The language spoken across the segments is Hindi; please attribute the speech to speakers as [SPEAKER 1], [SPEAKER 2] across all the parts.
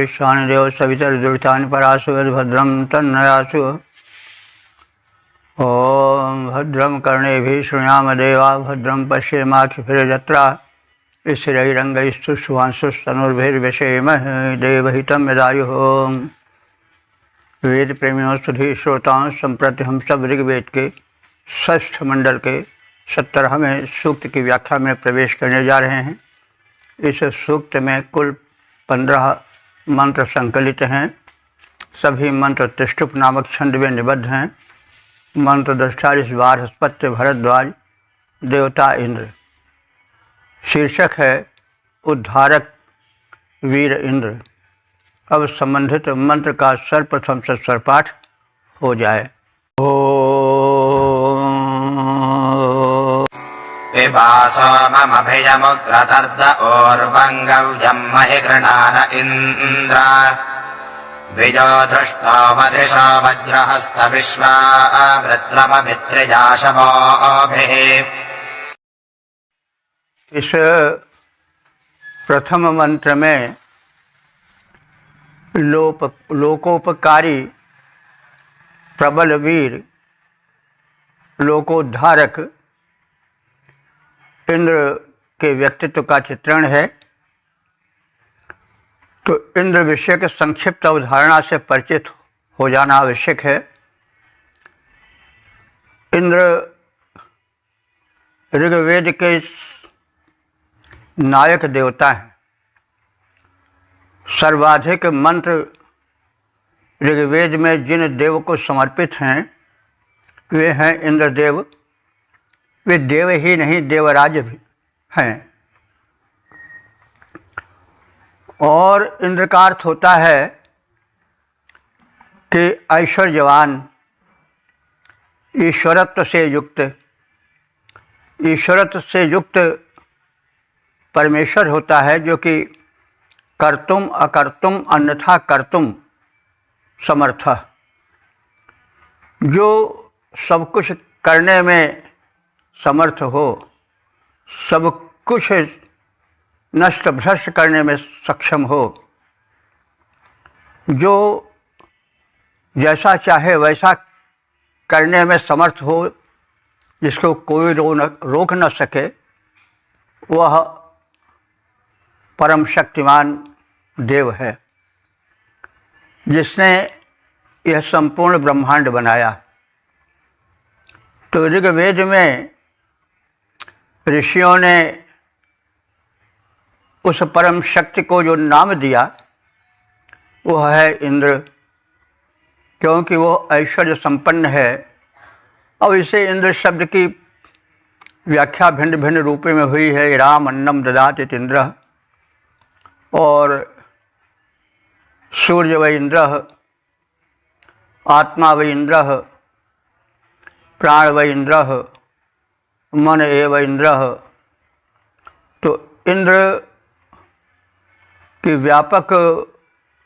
[SPEAKER 1] विश्वानि देव सवितर्दुरितानि परासु भद्रं तन्नयासु। ओम भद्रं कर्णेभिः शृणुयाम देवा भद्रं पश्येमाक्षिभिर्यजत्रा स्थिरैरङ्गैस्तुष्टुवांशुस्तनुर्भिर्व्यसेमहे देवहितं यदायुः। वेद प्रेमियों सुधी श्रोताओं, संप्रति हम सब ऋग्वेद के षष्ठ मंडल के 17वें सूक्त की व्याख्या में प्रवेश करने जा रहे हैं। इस सूक्त में कुल 15 मंत्र संकलित हैं। सभी मंत्र तिष्ठुप नामक छंद में निबद्ध हैं। मंत्र दृष्टा इस बार बृहस्पति भरद्वाज देवता इंद्र। शीर्षक है उद्धारक वीर इंद्र। अब संबंधित मंत्र का सर्वप्रथम से स्वरपाठ हो जाए।
[SPEAKER 2] पिबासो ममभियमुग्रतर्द ओर्वङ्गव्यं महि गृणान इन्द्र द्विजो धृष्टोमधिशो वज्रहस्तविश्वावृत्रमभित्रिजाशवोभिः।
[SPEAKER 1] इस प्रथम मंत्र में लोकोपकारी प्रबल वीर लोकोद्धारक इंद्र के व्यक्तित्व का चित्रण है। तो इंद्र विषय के संक्षिप्त अवधारणा से परिचित हो जाना आवश्यक है। इंद्र ऋग्वेद के नायक देवता हैं। सर्वाधिक मंत्र ऋग्वेद में जिन देव को समर्पित हैं वे हैं इंद्रदेव। वे देव ही नहीं देवराज भी हैं। और इंद्र का अर्थ होता है कि ऐश्वर्यवान, ईश्वरत्व से युक्त परमेश्वर होता है, जो कि कर्तुम अकर्तुम अन्यथा कर्तुम समर्थ, जो सब कुछ करने में समर्थ हो, सब कुछ नष्ट भ्रष्ट करने में सक्षम हो, जो जैसा चाहे वैसा करने में समर्थ हो, जिसको कोई रोक न सके, वह परम शक्तिमान देव है, जिसने यह संपूर्ण ब्रह्मांड बनाया। तो ऋग्वेद में ऋषियों ने उस परम शक्ति को जो नाम दिया वह है इंद्र, क्योंकि वो ऐश्वर्य संपन्न है। अब इसे इंद्र शब्द की व्याख्या भिन्न भिन्न रूपों में हुई है। राम अन्नम ददाति इंद्र, और सूर्य व इंद्र, आत्मा व इंद्र, प्राण व इंद्र, मन एव इंद्र। तो इंद्र की व्यापक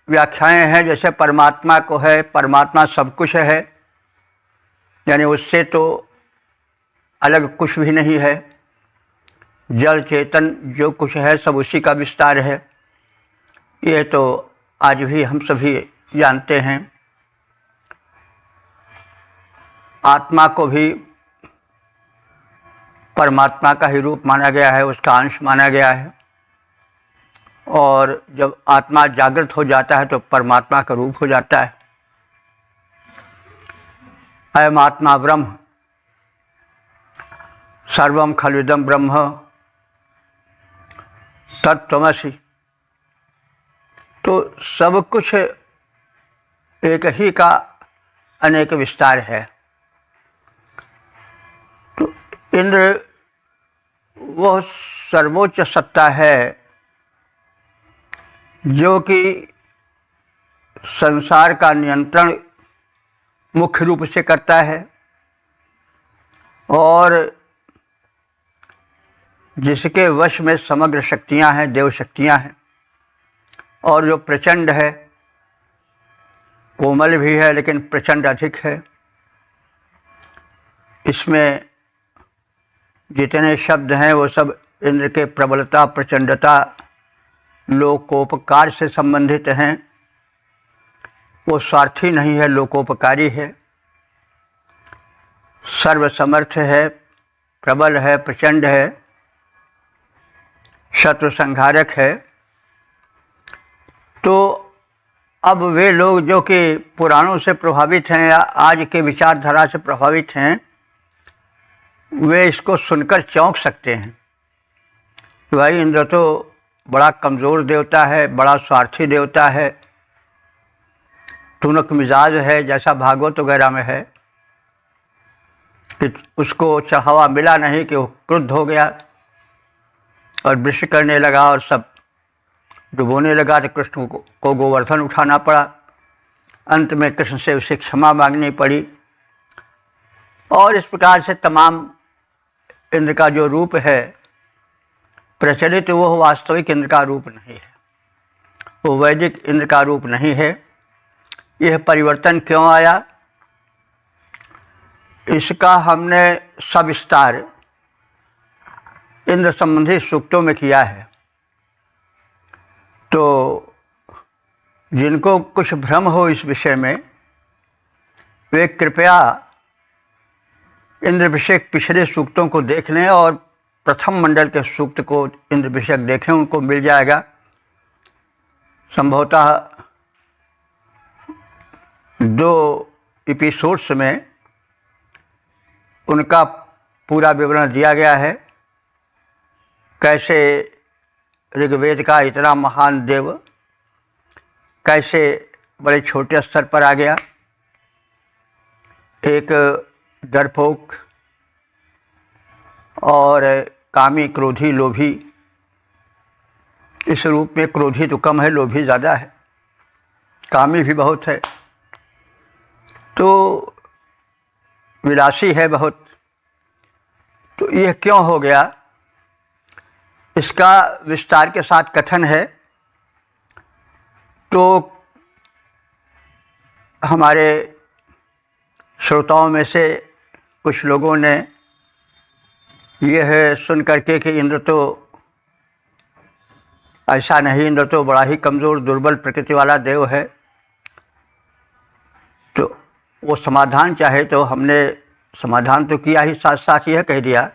[SPEAKER 1] व्याख्याएं हैं। जैसे परमात्मा को है, परमात्मा सब कुछ है, यानी उससे तो अलग कुछ भी नहीं है। जल चेतन जो कुछ है सब उसी का विस्तार है। ये तो आज भी हम सभी जानते हैं। आत्मा को भी परमात्मा का ही रूप माना गया है, उसका अंश माना गया है। और जब आत्मा जागृत हो जाता है तो परमात्मा का रूप हो जाता है। अयम आत्मा ब्रह्म सर्वम खलुदम ब्रह्म तत्त्वमसि। तो सब कुछ एक ही का अनेक विस्तार है। तो इंद्र वह सर्वोच्च सत्ता है जो कि संसार का नियंत्रण मुख्य रूप से करता है, और जिसके वश में समग्र शक्तियां हैं, देव शक्तियां हैं, और जो प्रचंड है, कोमल भी है लेकिन प्रचंड अधिक है। इसमें जितने शब्द हैं वो सब इंद्र के प्रबलता, प्रचंडता, लोकोपकार से संबंधित हैं। वो स्वार्थी नहीं है, लोकोपकारी है, सर्वसमर्थ है, प्रबल है, प्रचंड है, शत्रु संहारक है। तो अब वे लोग जो कि पुराणों से प्रभावित हैं या आज के विचारधारा से प्रभावित हैं, वे इसको सुनकर चौंक सकते हैं कि भाई इंद्र तो बड़ा कमज़ोर देवता है, बड़ा स्वार्थी देवता है, टुनक मिजाज है, जैसा भागवत वगैरह में है कि उसको चढ़ावा मिला नहीं कि वो क्रुद्ध हो गया और वृक्ष करने लगा और सब डुबोने लगा, तो कृष्ण को गोवर्धन उठाना पड़ा। अंत में कृष्ण से उसे क्षमा मांगनी पड़ी। और इस प्रकार से तमाम इंद्र का जो रूप है प्रचलित, वो वास्तविक इंद्र का रूप नहीं है, वो वैदिक इंद्र का रूप नहीं है। यह परिवर्तन क्यों आया, इसका हमने सविस्तार इंद्र संबंधी सूक्तों में किया है। तो जिनको कुछ भ्रम हो इस विषय में, वे कृपया इंद्र विषयक पिछले सूक्तों को देख लें और प्रथम मंडल के सूक्त को इंद्र विषयक देखें, उनको मिल जाएगा। संभवतः 2 एपिसोड्स में उनका पूरा विवरण दिया गया है। कैसे ऋग्वेद का इतना महान देव कैसे बड़े छोटे स्तर पर आ गया, एक डरपोक और कामी, क्रोधी, लोभी। इस रूप में क्रोधी तो कम है, लोभी ज़्यादा है, कामी भी बहुत है, तो विलासी है बहुत। तो यह क्यों हो गया, इसका विस्तार के साथ कथन है। तो हमारे श्रोताओं में से कुछ लोगों ने यह सुन करके कि इंद्र तो ऐसा नहीं, इंद्र तो बड़ा ही कमज़ोर दुर्बल प्रकृति वाला देव है, तो वो समाधान चाहे, तो हमने समाधान तो किया ही, साथ साथ यह कह दिया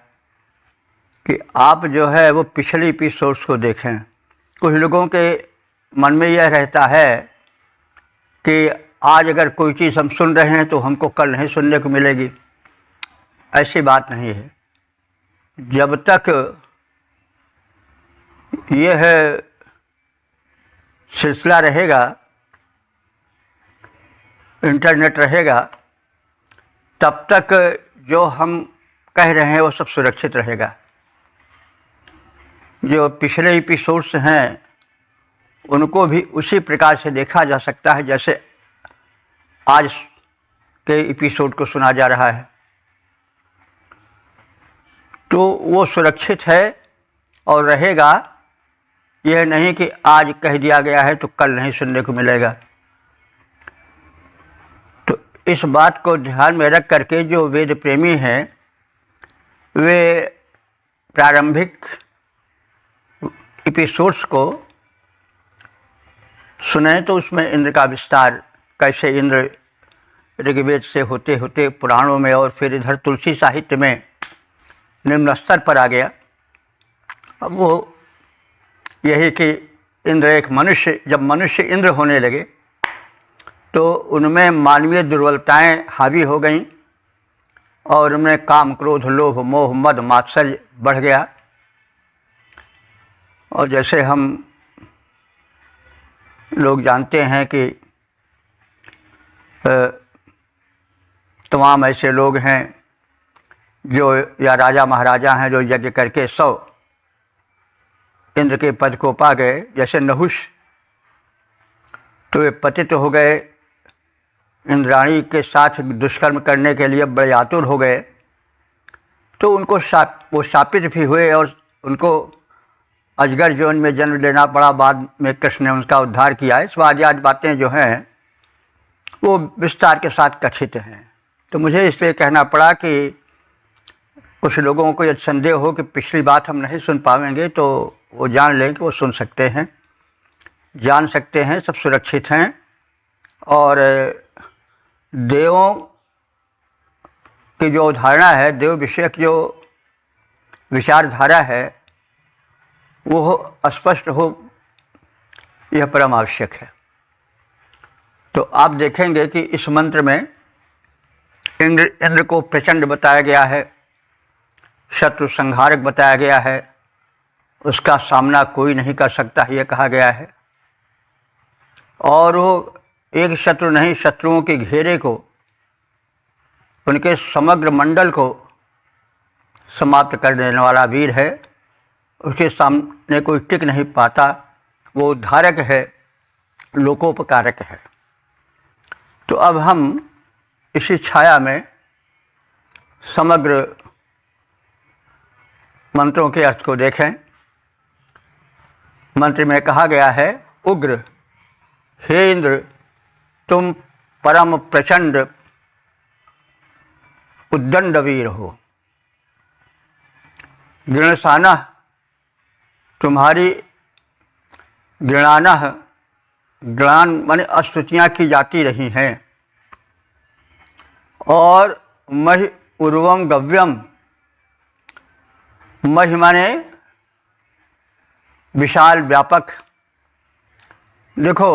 [SPEAKER 1] कि आप जो है वो पिछले एपिसोड्स को देखें। कुछ लोगों के मन में यह रहता है कि आज अगर कोई चीज़ हम सुन रहे हैं तो हमको कल नहीं सुनने को मिलेगी। ऐसी बात नहीं है। जब तक यह सिलसिला रहेगा, इंटरनेट रहेगा, तब तक जो हम कह रहे हैं वो सब सुरक्षित रहेगा। जो पिछले एपिसोड्स हैं उनको भी उसी प्रकार से देखा जा सकता है जैसे आज के एपिसोड को सुना जा रहा है। तो वो सुरक्षित है और रहेगा। यह नहीं कि आज कह दिया गया है तो कल नहीं सुनने को मिलेगा। तो इस बात को ध्यान में रख करके जो वेद प्रेमी हैं वे प्रारंभिक एपिसोड्स को सुने, तो उसमें इंद्र का विस्तार, कैसे इंद्र ऋग्वेद से होते होते पुराणों में और फिर इधर तुलसी साहित्य में निम्न स्तर पर आ गया। अब वो यही कि इंद्र एक मनुष्य, जब मनुष्य इंद्र होने लगे तो उनमें मानवीय दुर्बलताएं हावी हो गईं और उनमें काम, क्रोध, लोभ, मोह, मद, मात्सर्य बढ़ गया। और जैसे हम लोग जानते हैं कि तमाम ऐसे लोग हैं जो, या राजा महाराजा हैं जो यज्ञ करके 100 इंद्र के पद को पा गए, जैसे नहुष। तो वे पतित हो गए, इंद्राणी के साथ दुष्कर्म करने के लिए बड़े आतुर हो गए। तो उनको वो शापित भी हुए और उनको अजगर जोन में जन्म लेना पड़ा। बाद में कृष्ण ने उनका उद्धार किया। इस वादियात बातें जो हैं वो विस्तार के साथ कथित हैं। तो मुझे इसलिए कहना पड़ा कि कुछ लोगों को यदि संदेह हो कि पिछली बात हम नहीं सुन पाएंगे तो वो जान लें कि वो सुन सकते हैं, जान सकते हैं, सब सुरक्षित हैं और देवों की जो धारणा है, देव विषयक जो विचारधारा है, वो स्पष्ट हो, यह परम आवश्यक है। तो आप देखेंगे कि इस मंत्र में इंद्र को प्रचंड बताया गया है, शत्रु संहारक बताया गया है, उसका सामना कोई नहीं कर सकता यह कहा गया है। और वो एक शत्रु नहीं, शत्रुओं के घेरे को, उनके समग्र मंडल को समाप्त कर देने वाला वीर है, उसके सामने कोई टिक नहीं पाता, वो उद्धारक है, लोकोपकारक है। तो अब हम इसी छाया में समग्र मंत्रों के अर्थ को देखें। मंत्र में कहा गया है, उग्र, हे इंद्र, तुम परम प्रचंड उद्दंड वीर हो। गृणसानः, तुम्हारी गृणानः, गृणान माने स्तुतियाँ की जाती रही हैं। और महि उर्वम गव्यम, महि माने विशाल व्यापक। देखो,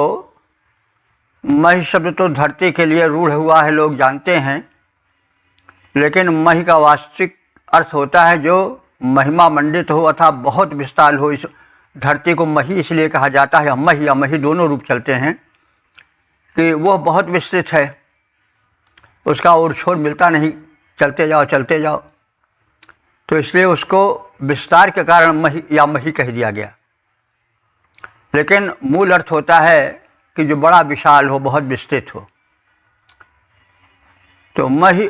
[SPEAKER 1] महि शब्द तो धरती के लिए रूढ़ हुआ है, लोग जानते हैं, लेकिन महि का वास्तविक अर्थ होता है जो महिमा मंडित हो अथवा बहुत विस्तार हो। इस धरती को मही इसलिए कहा जाता है, मही या मही दोनों रूप चलते हैं, कि वह बहुत विस्तृत है, उसका और छोर मिलता नहीं, चलते जाओ चलते जाओ, तो इसलिए उसको विस्तार के कारण मही या मही कह दिया गया। लेकिन मूल अर्थ होता है कि जो बड़ा विशाल हो, बहुत विस्तृत हो। तो मही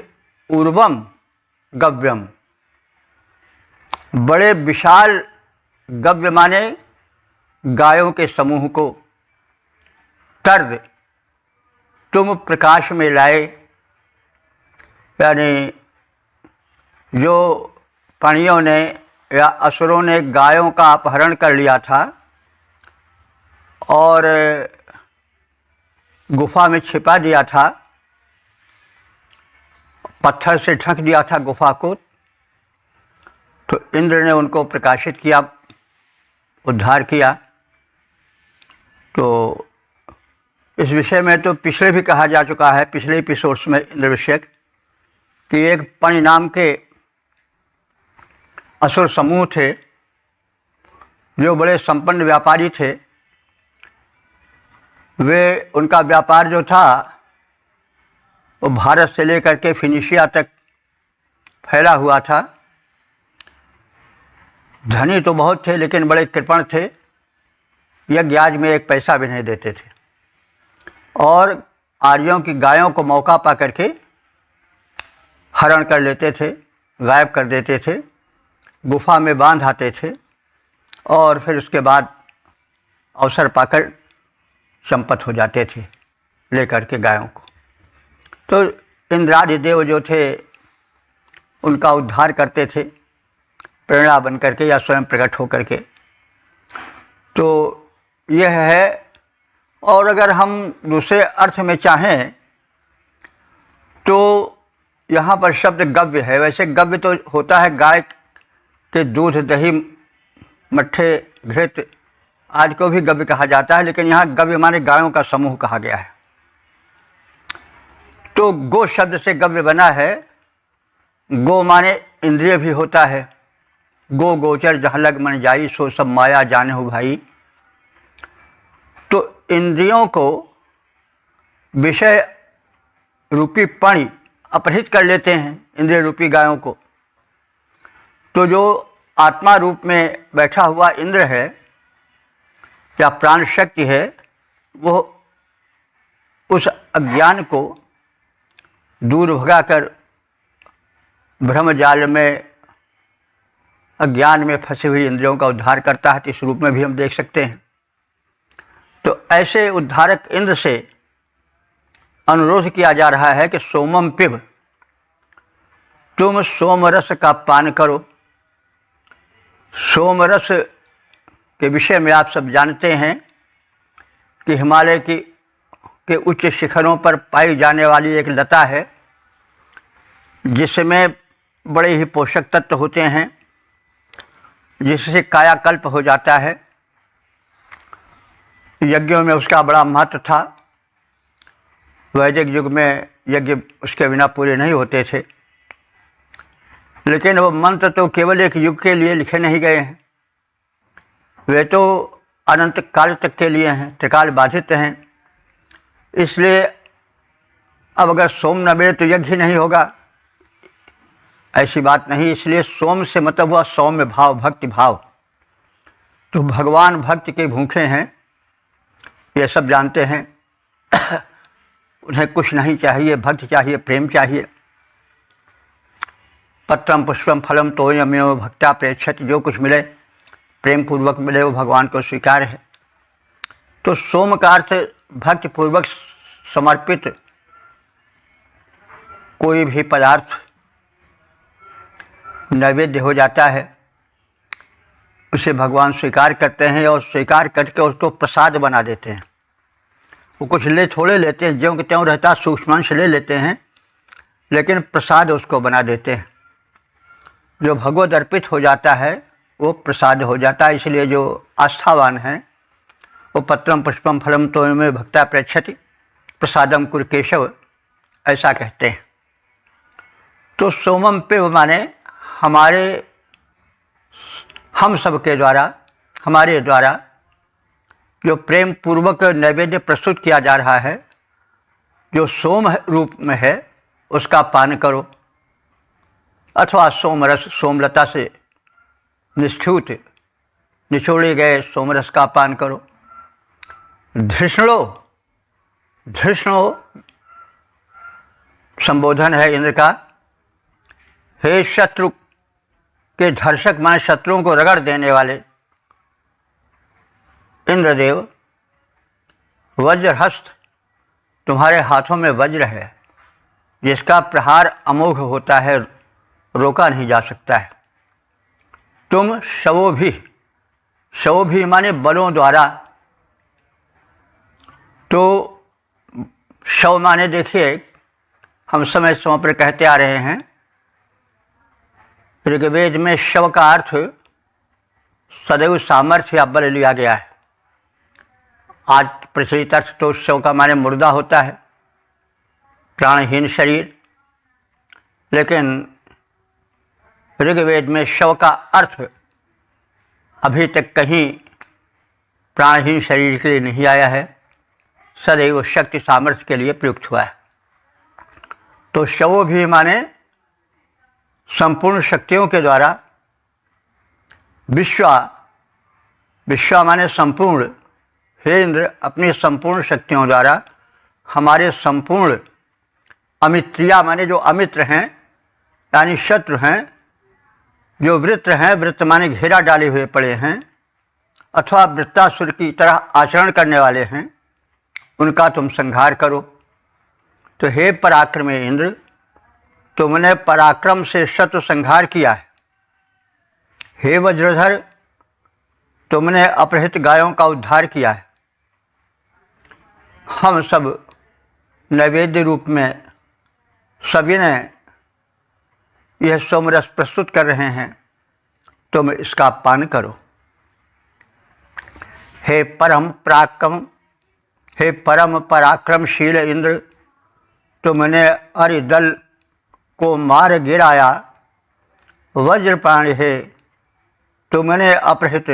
[SPEAKER 1] उर्वम गव्यम, बड़े विशाल, गव्य माने गायों के समूह को, तर्द, तुम प्रकाश में लाए, यानी जो प्राणियों ने या असुरों ने गायों का अपहरण कर लिया था और गुफा में छिपा दिया था, पत्थर से ढक दिया था गुफा को, तो इंद्र ने उनको प्रकाशित किया, उद्धार किया। तो इस विषय में तो पिछले भी कहा जा चुका है, पिछले एपिसोड्स में इंद्र विषयक, कि एक पनि नाम के असुर समूह थे जो बड़े संपन्न व्यापारी थे। वे, उनका व्यापार जो था वो भारत से लेकर के फिनिशिया तक फैला हुआ था। धनी तो बहुत थे लेकिन बड़े कृपण थे, यज्ञ आज में एक पैसा भी नहीं देते थे, और आर्यों की गायों को मौका पा करके हरण कर लेते थे, गायब कर देते थे, गुफा में बांध आते थे, और फिर उसके बाद अवसर पाकर चंपत हो जाते थे लेकर के गायों को। तो इंद्रादि देव जो थे उनका उद्धार करते थे, प्रेरणा बन करके या स्वयं प्रकट हो करके। तो यह है। और अगर हम दूसरे अर्थ में चाहें तो यहाँ पर शब्द गव्य है। वैसे गव्य तो होता है गाय के दूध, दही, मट्ठे, घृत आदि को भी गव्य कहा जाता है, लेकिन यहाँ गव्य माने गायों का समूह कहा गया है। तो गो शब्द से गव्य बना है। गो माने इंद्रिय भी होता है। गो गोचर जहाँ लग मन जाई, सो सब माया जाने हो भाई। तो इंद्रियों को विषय रूपी पानी अपहृत कर लेते हैं, इंद्रिय रूपी गायों को। तो जो आत्मा रूप में बैठा हुआ इंद्र है या प्राण शक्ति है, वो उस अज्ञान को दूर भगाकर भ्रम जाल में, अज्ञान में फंसी हुई इंद्रियों का उद्धार करता है। तो इस रूप में भी हम देख सकते हैं। तो ऐसे उद्धारक इंद्र से अनुरोध किया जा रहा है कि सोमम पिब, तुम सोमरस का पान करो। सोमरस के विषय में आप सब जानते हैं कि हिमालय के उच्च शिखरों पर पाई जाने वाली एक लता है, जिसमें बड़े ही पोषक तत्व होते हैं, जिससे कायाकल्प हो जाता है। यज्ञों में उसका बड़ा महत्व था। वैदिक युग में यज्ञ उसके बिना पूरे नहीं होते थे, लेकिन वो मंत्र तो केवल एक युग के लिए लिखे नहीं गए हैं, वे तो अनंत काल तक के लिए हैं, त्रिकाल बाधित हैं। इसलिए अब अगर सोम न मिले तो यज्ञ ही नहीं होगा, ऐसी बात नहीं। इसलिए सोम से मतलब हुआ सौम्य भाव, भक्ति भाव। तो भगवान भक्ति के भूखे हैं, ये सब जानते हैं। उन्हें कुछ नहीं चाहिए, भक्ति चाहिए, प्रेम चाहिए। पत्रम पुष्पम फलम तोयमेव भक्त्या प्रेक्षत, जो कुछ मिले प्रेम पूर्वक मिले वो भगवान को स्वीकार है। तो सोम का अर्थ भक्ति पूर्वक समर्पित कोई भी पदार्थ नैवेद्य हो जाता है, उसे भगवान स्वीकार करते हैं और स्वीकार करके उसको प्रसाद बना देते हैं। वो कुछ ले थोड़े लेते हैं, ज्यों कि त्यों रहता सूक्ष्मांश ले लेते हैं, लेकिन प्रसाद उसको बना देते हैं। जो भगवद अर्पित हो जाता है वो प्रसाद हो जाता है। इसलिए जो आस्थावान हैं वो पत्रम पुष्पम फलम तोयमेव भक्त्या प्रेक्षति प्रसादम कुरु केशव, ऐसा कहते हैं। तो सोमम पे माने हम सब के द्वारा, हमारे द्वारा जो प्रेम पूर्वक नैवेद्य प्रस्तुत किया जा रहा है, जो सोम रूप में है, उसका पान करो, अथवा सोमरस, सोमलता से निष्ठूत निचोड़े गए सोमरस का पान करो। धृष्णो, धृष्णो संबोधन है इंद्र का। हे शत्रु के धर्षक, माने शत्रुओं को रगड़ देने वाले इंद्रदेव, वज्रहस्त, तुम्हारे हाथों में वज्र है, जिसका प्रहार अमोघ होता है, रोका नहीं जा सकता है। तुम शवोभी माने बलों द्वारा। तो शव माने देखिए, हम समय समय पर कहते आ रहे हैं, ऋग्वेद में शव का अर्थ सदैव सामर्थ्य या बल लिया गया है। आज प्रचलित अर्थ तो शव का माने मुर्दा होता है, प्राणहीन शरीर, लेकिन ऋग्वेद में शव का अर्थ अभी तक कहीं प्राणहीन शरीर के लिए नहीं आया है, सदैव शक्ति सामर्थ्य के लिए प्रयुक्त हुआ है। तो शवो भी माने संपूर्ण शक्तियों के द्वारा, विश्वा माने संपूर्ण। हे इंद्र, अपनी संपूर्ण शक्तियों द्वारा हमारे संपूर्ण अमित्रिया माने जो अमित्र हैं, यानी शत्रु हैं, जो वृत्र हैं, वृत्त माने घेरा डाले हुए पड़े हैं, अथवा वृत्तासुर की तरह आचरण करने वाले हैं, उनका तुम संहार करो। तो हे पराक्रमी इंद्र, तुमने पराक्रम से शत्रु संहार किया है। हे वज्रधर, तुमने अपहृत गायों का उद्धार किया है। हम सब नैवेद्य रूप में सभी ने यह सोमरस प्रस्तुत कर रहे हैं, तुम इसका पान करो। हे परम पराक्रमशील इंद्र, तुमने अरिदल को मार गिराया। वज्रपाणि है, तुमने अपहृत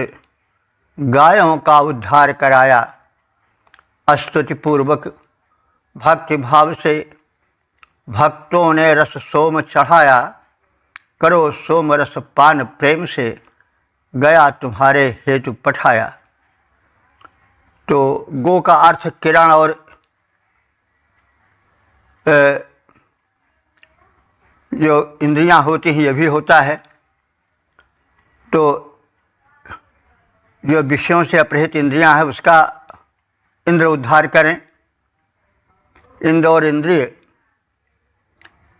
[SPEAKER 1] गायों का उद्धार कराया। स्तुति पूर्वक भक्ति भाव से भक्तों ने रस सोम चढ़ाया। करो सोम रस पान प्रेम से, गया तुम्हारे हेतु पठाया। तो गो का अर्थ किरण और जो इंद्रियां होती हैं, ये भी होता है। तो जो विषयों से अपहृत इंद्रियां हैं, उसका इंद्र उद्धार करें। इंद्र और इंद्रिय,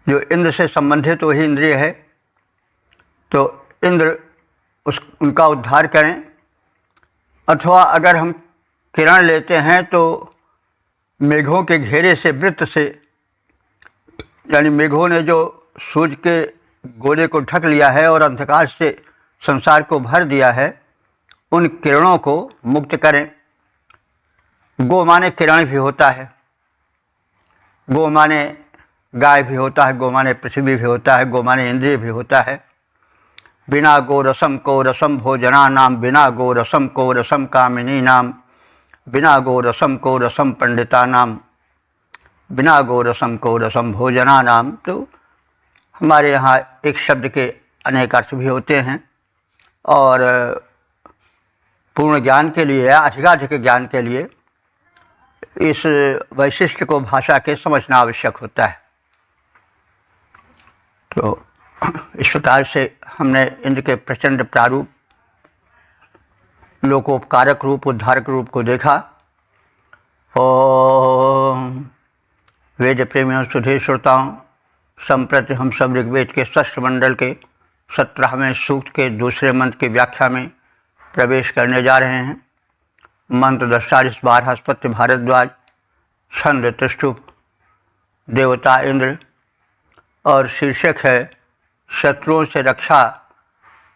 [SPEAKER 1] जो इंद्र से संबंधित वही इंद्रिय है, तो इंद्र उनका उद्धार करें। अथवा अगर हम किरण लेते हैं तो मेघों के घेरे से, वृत्त से, यानी मेघों ने जो सूर्य के गोले को ढक लिया है और अंधकार से संसार को भर दिया है, उन किरणों को मुक्त करें। गो माने किरण भी होता है, गो माने गाय भी होता है, गो माने पृथ्वी भी होता है, गो माने इंद्रिय भी होता है। बिना गो रसम को रसम भोजना नाम, बिना गो रसम को रसम कामिनी नाम, बिना गो रसम को रसम पंडिता नाम, बिना गो रसम को रसम भोजना नाम। तो हमारे यहाँ एक शब्द के अनेक अर्थ भी होते हैं, और पूर्ण ज्ञान के लिए, अधिकाधिक ज्ञान के लिए इस वैशिष्ट को भाषा के समझना आवश्यक होता है। तो इस प्रकार से हमने इंद्र के प्रचंड प्रारूप, लोकोपकारक रूप, उद्धारक रूप को देखा। ओम वेद प्रेमियों, सुधे श्रोताओं, संप्रति हम सब ऋग्वेद के षष्ठ मंडल के 17वें सूक्त के दूसरे मंत्र की व्याख्या में प्रवेश करने जा रहे हैं। मंत्र दशारिस बारहस्पत्य भारद्वाज, छंद त्रिष्टुप, देवता इंद्र, और शीर्षक है शत्रुओं से रक्षा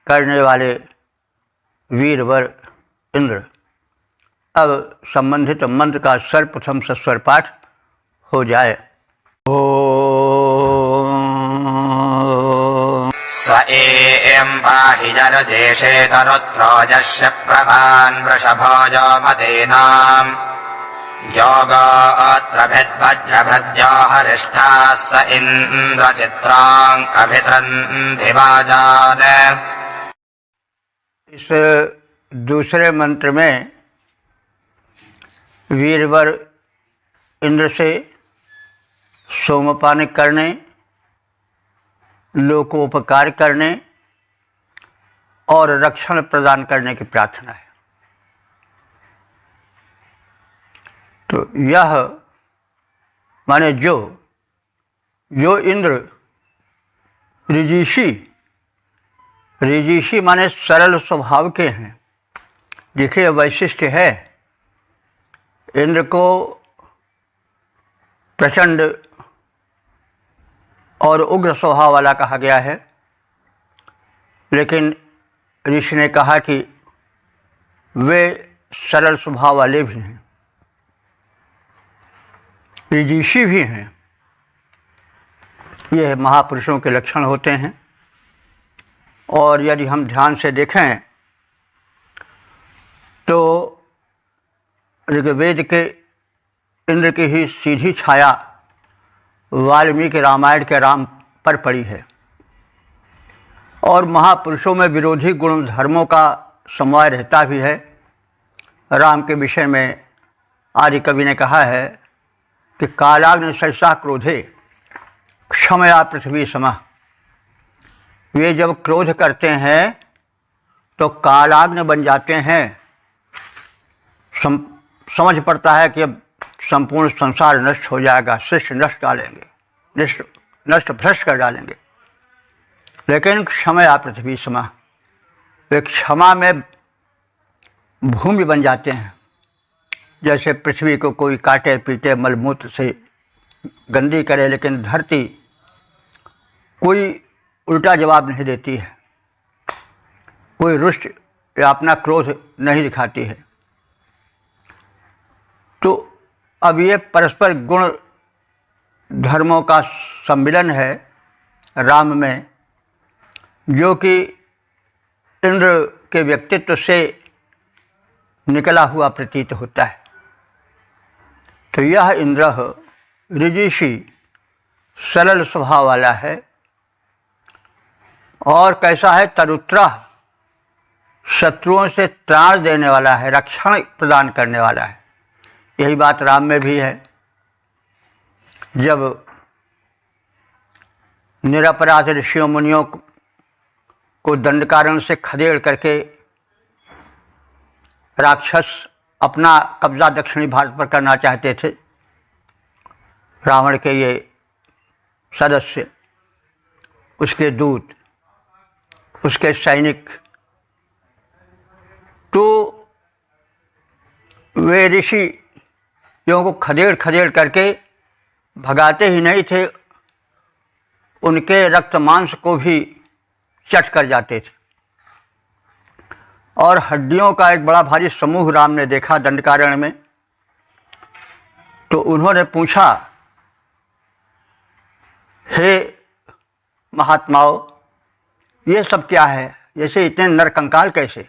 [SPEAKER 1] करने वाले वीरवर इंद्र। अब संबंधित मंत्र का सर्वप्रथम सस्वर पाठ हो जाए।
[SPEAKER 2] स एयं पाहि जरदेशे तरुत्रोजस्य प्रभान् वृषभोजो मदीनाम् योगोऽत्रभिद्वज्रभृद्यो हरिष्ठाः स इन्द्रचित्रान् अभित्रन्ति वाजान्।
[SPEAKER 1] इस दूसरे मंत्र में वीरवर इंद्र से सोमपान करने, लोकोपकार करने और रक्षण प्रदान करने की प्रार्थना है। तो यह माने जो इंद्र ऋजीषी माने सरल स्वभाव के हैं। देखिए वैशिष्ट है, इंद्र को प्रचंड और उग्र स्वभाव वाला कहा गया है, लेकिन ऋषि ने कहा कि वे सरल स्वभाव वाले भी हैं, ऋजीषी भी हैं। ये महापुरुषों के लक्षण होते हैं। और यदि हम ध्यान से देखें तो ऋग्वेद के इंद्र की ही सीधी छाया वाल्मीकि रामायण के राम पर पड़ी है। और महापुरुषों में विरोधी गुण धर्मों का समवाय रहता भी है। राम के विषय में आदि कवि ने कहा है कि कालाग्नि सहसा क्रोधे क्षमया पृथ्वी समः। वे जब क्रोध करते हैं तो कालाग्नि बन जाते हैं। समझ पड़ता है कि अब संपूर्ण संसार नष्ट हो जाएगा, सृष्टि नष्ट डालेंगे, नष्ट भ्रष्ट कर डालेंगे। लेकिन क्षमया पृथ्वी समः, वे क्षमा में भूमि बन जाते हैं। जैसे पृथ्वी को कोई काटे पीटे मलमूत्र से गंदी करे, लेकिन धरती कोई उल्टा जवाब नहीं देती है, कोई रुष्ट या अपना क्रोध नहीं दिखाती है। तो अब ये परस्पर गुण धर्मों का सम्मिलन है राम में, जो कि इंद्र के व्यक्तित्व से निकला हुआ प्रतीत होता है। तो यह इंद्र ऋजीषी सरल स्वभाव वाला है। और कैसा है? तरुत्रा, शत्रुओं से त्राण देने वाला है, रक्षण प्रदान करने वाला है। यही बात राम में भी है। जब निरपराध ऋषियों मुनियों को दंडकारण से खदेड़ करके राक्षस अपना कब्जा दक्षिणी भारत पर करना चाहते थे, रावण के ये सदस्य, उसके दूत, उसके सैनिक, तो वे ऋषि दैत्यों को खदेड़ खदेड़ करके भगाते ही नहीं थे, उनके रक्त मांस को भी चट कर जाते थे। और हड्डियों का एक बड़ा भारी समूह राम ने देखा दंडकारण्य में। तो उन्होंने पूछा, हे महात्माओं, ये सब क्या है, जैसे इतने नरकंकाल कैसे?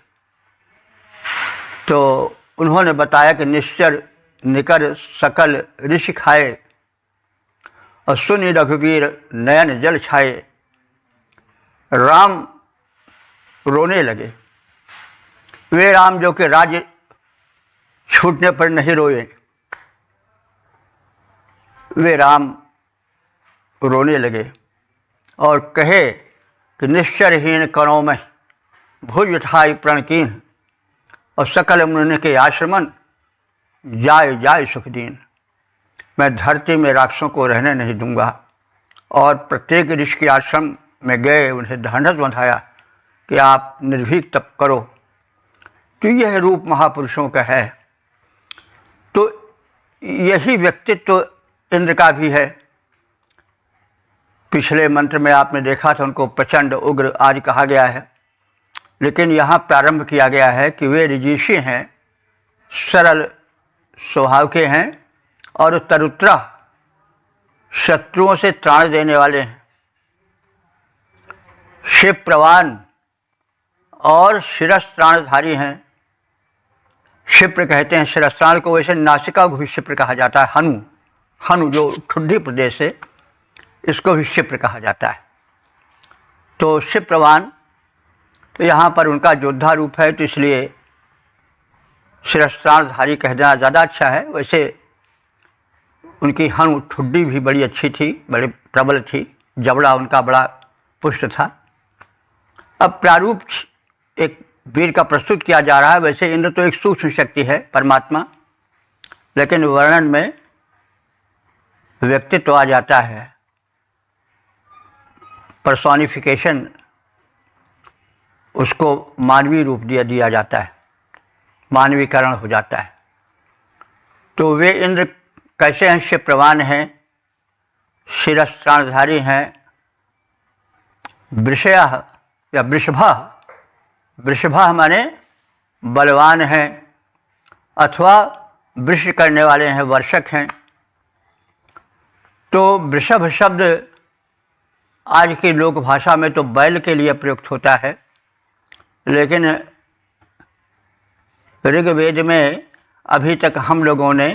[SPEAKER 1] तो उन्होंने बताया कि निश्चर निकर सकल ऋषि खाए, और सुनि रघुवीर नयन जल छाए। राम रोने लगे। वे राम जो कि राज्य छूटने पर नहीं रोए, वे राम रोने लगे और कहे कि निश्चरहीन करो मैं भुज उठाई प्रणकीन, और सकल मुनि के आश्रमन जाय जाय सुखदीन। मैं धरती में राक्षसों को रहने नहीं दूंगा। और प्रत्येक ऋषि के आश्रम में गए, उन्हें ढांढस बंधाया कि आप निर्भीक तप करो। तो यह रूप महापुरुषों का है। तो यही व्यक्तित्व इंद्र का भी है। पिछले मंत्र में आपने देखा था, उनको प्रचंड उग्र आदि कहा गया है, लेकिन यहाँ प्रारंभ किया गया है कि वे ऋषि हैं, सरल स्वभाव के हैं और तरुत्रा शत्रुओं से त्राण देने वाले हैं, शिव प्रवान और शिरस्त्राणधारी हैं। क्षिप्र कहते हैं शिरस्त्राण को, वैसे नासिका को भी क्षिप्र कहा जाता है। हनु जो ठुड्डी प्रदेश है, इसको भी क्षिप्र कहा जाता है। तो शिव प्रवान, तो यहाँ पर उनका योद्धा रूप है, तो इसलिए शिरस्त्राणधारी कह देना ज़्यादा अच्छा है। वैसे उनकी हनु ठुड्डी भी बड़ी अच्छी थी, बड़े प्रबल थी, जबड़ा उनका बड़ा पुष्ट था। अब प्रारूप एक वीर का प्रस्तुत किया जा रहा है। वैसे इंद्र तो एक सूक्ष्म शक्ति है, परमात्मा, लेकिन वर्णन में व्यक्तित्व आ जाता है, पर्सोनिफिकेशन, उसको मानवीय रूप दिया जाता है, मानवीकरण हो जाता है। तो वे इंद्र कैसे हैं? शिव प्रवान हैं, शिरस्त्राणधारी हैं, वृषया या वृषभा माने बलवान हैं, अथवा वृष करने वाले हैं, वर्षक हैं। तो वृषभ शब्द आज की लोक भाषा में तो बैल के लिए प्रयुक्त होता है, लेकिन ऋग्वेद में अभी तक हम लोगों ने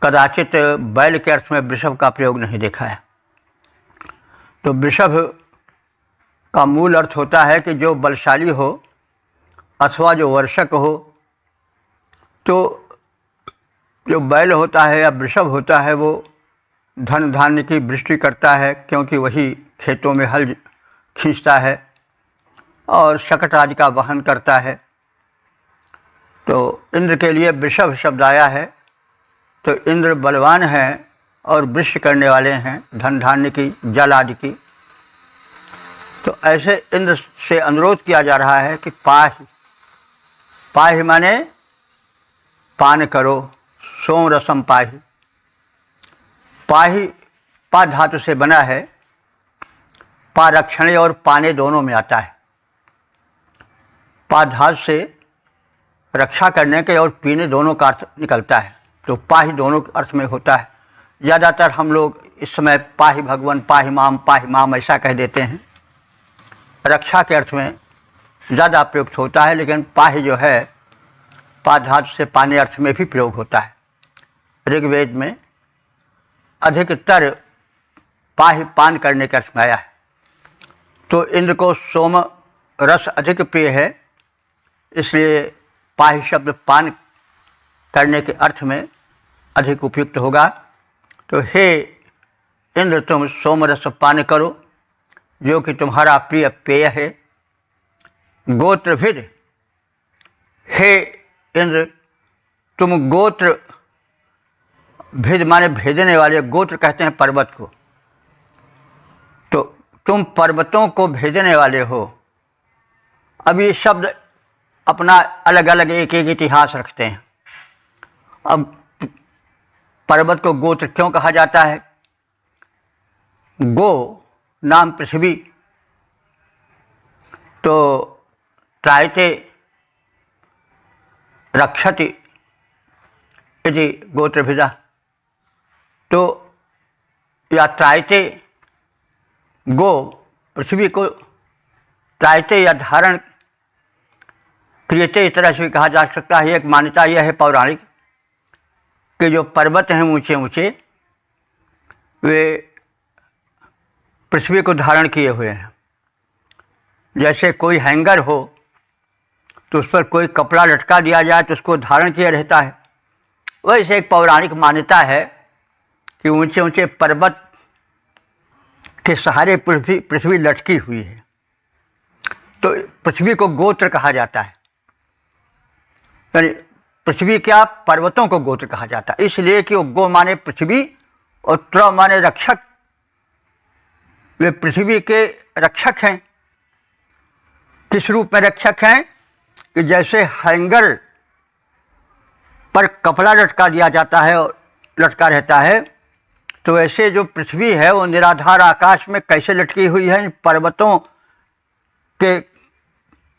[SPEAKER 1] कदाचित बैल के अर्थ में वृषभ का प्रयोग नहीं देखा है। तो वृषभ का मूल अर्थ होता है कि जो बलशाली हो अथवा जो वर्षक हो। तो जो बैल होता है या वृषभ होता है, वो धन धान्य की वृष्टि करता है, क्योंकि वही खेतों में हल खींचता है और शकट आदि का वहन करता है। तो इंद्र के लिए वृषभ शब्द आया है। तो इंद्र बलवान हैं और वृष्टि करने वाले हैं, धन धान्य की, जल आदि की। तो ऐसे इंद्र से अनुरोध किया जा रहा है कि पाहि माने पान करो, सोम रसम पाहि। पाहि पा धातु से बना है, पा रक्षणे और पाने दोनों में आता है। पा धातु से रक्षा करने के और पीने दोनों का अर्थ निकलता है। तो पाहि दोनों के अर्थ में होता है। ज़्यादातर हम लोग इस समय पाहि भगवान, पाहि माम ऐसा कह देते हैं, रक्षा के अर्थ में ज़्यादा प्रयुक्त होता है। लेकिन पाहि जो है, पा धातु से पाने अर्थ में भी प्रयोग होता है। ऋग्वेद में अधिकतर पाहि पान करने के अर्थ में आया है। तो इंद्र को सोम रस अधिक प्रिय है, इसलिए पाहि शब्द पान करने के अर्थ में अधिक उपयुक्त होगा। तो हे इंद्र, तुम सोम रस पान करो, जो कि तुम्हारा प्रिय पेय है। गोत्रभिद, हे इंद्र, तुम गोत्र, भेद माने भेदने वाले, गोत्र कहते हैं पर्वत को। तो तुम पर्वतों को भेदने वाले हो। अब ये शब्द अपना अलग अलग एक एक इतिहास रखते हैं। अब पर्वत को गोत्र क्यों कहा जाता है? गो नाम पृथ्वी, तो त्रायते रक्षति इति गोत्रभिदा, तो या त्रायते गो पृथ्वी को त्रायते या धारण क्रियते, इस तरह से कहा जा सकता है। एक मान्यता यह है पौराणिक कि जो पर्वत हैं ऊंचे ऊंचे, वे पृथ्वी को धारण किए हुए हैं। जैसे कोई हैंगर हो तो उस पर कोई कपड़ा लटका दिया जाए तो उसको धारण किया रहता है, वैसे एक पौराणिक मान्यता है कि ऊंचे ऊंचे पर्वत के सहारे पृथ्वी लटकी हुई है, तो पृथ्वी को गोत्र कहा जाता है। यानी पृथ्वी क्या, पर्वतों को गोत्र कहा जाता है, इसलिए कि वो गो माने पृथ्वी और त्र माने रक्षक। वे पृथ्वी के रक्षक हैं। किस रूप में रक्षक हैं? कि जैसे हैंगर पर कपड़ा लटका दिया जाता है और लटका रहता है, तो ऐसे जो पृथ्वी है वो निराधार आकाश में कैसे लटकी हुई है? इन पर्वतों के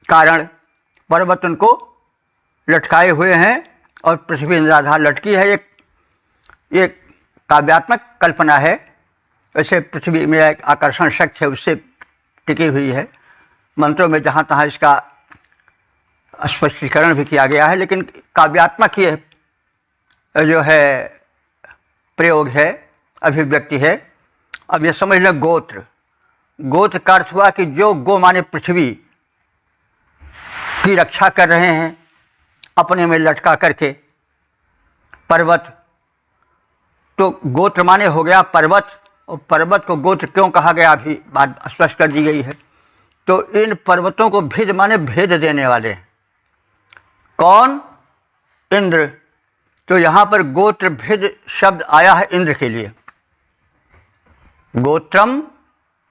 [SPEAKER 1] कारण पर्वत उनको लटकाए हुए हैं और पृथ्वी निराधार लटकी है। एक काव्यात्मक कल्पना है। वैसे पृथ्वी में एक आकर्षण शक्ति है, उससे टिकी हुई है। मंत्रों में जहाँ तहाँ इसका स्पष्टीकरण भी किया गया है, लेकिन काव्यात्मक ये जो है प्रयोग है, अभिव्यक्ति है। अब ये समझ लें गोत्र। गोत्र का अर्थ हुआ कि जो गो माने पृथ्वी की रक्षा कर रहे हैं अपने में लटका करके। पर्वत तो गोत्र माने हो गया पर्वत, और पर्वत को गोत्र क्यों कहा गया अभी बात स्पष्ट कर दी गई है। तो इन पर्वतों को भिद माने भेद देने वाले हैं। कौन? इंद्र। तो यहाँ पर गोत्र भेद शब्द आया है इंद्र के लिए। गोत्रम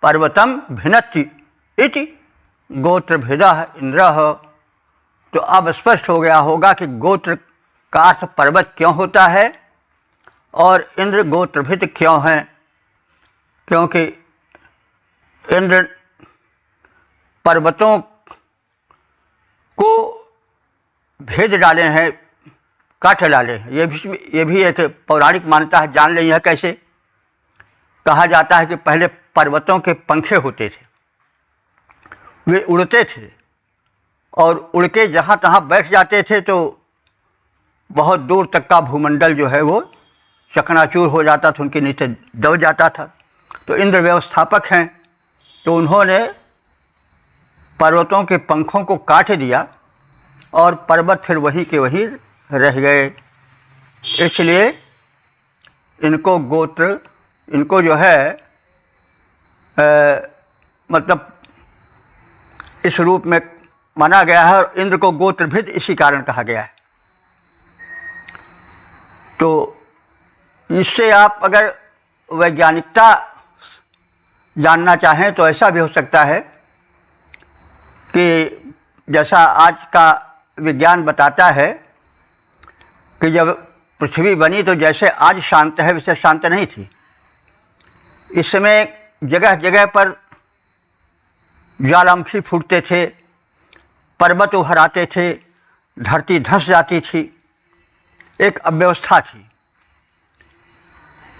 [SPEAKER 1] पर्वतम भिन्नति इति गोत्र भेदः इंद्रः। तो अब स्पष्ट हो गया होगा कि गोत्र का अर्थ पर्वत क्यों होता है और इंद्र गोत्रभिद क्यों है। क्योंकि इंद्र पर्वतों को भेद डाले हैं, काट डाले हैं। ये भी एक पौराणिक मान्यता है। जान लें यह कैसे। कहा जाता है कि पहले पर्वतों के पंखे होते थे, वे उड़ते थे और उड़ के जहाँ तहाँ बैठ जाते थे तो बहुत दूर तक का भूमंडल जो है वो चकनाचूर हो जाता था, उनके नीचे दब जाता था। तो इंद्र व्यवस्थापक हैं, तो उन्होंने पर्वतों के पंखों को काट दिया और पर्वत फिर वहीं के वहीं रह गए। इसलिए इनको गोत्र, इनको जो है मतलब इस रूप में माना गया है और इंद्र को गोत्रभिद इसी कारण कहा गया है। तो इससे आप अगर वैज्ञानिकता जानना चाहें तो ऐसा भी हो सकता है कि जैसा आज का विज्ञान बताता है कि जब पृथ्वी बनी तो जैसे आज शांत है वैसे शांत नहीं थी। इस समय जगह जगह पर ज्वालामुखी फूटते थे, पर्वत उभर आते थे, धरती धंस जाती थी, एक अव्यवस्था थी।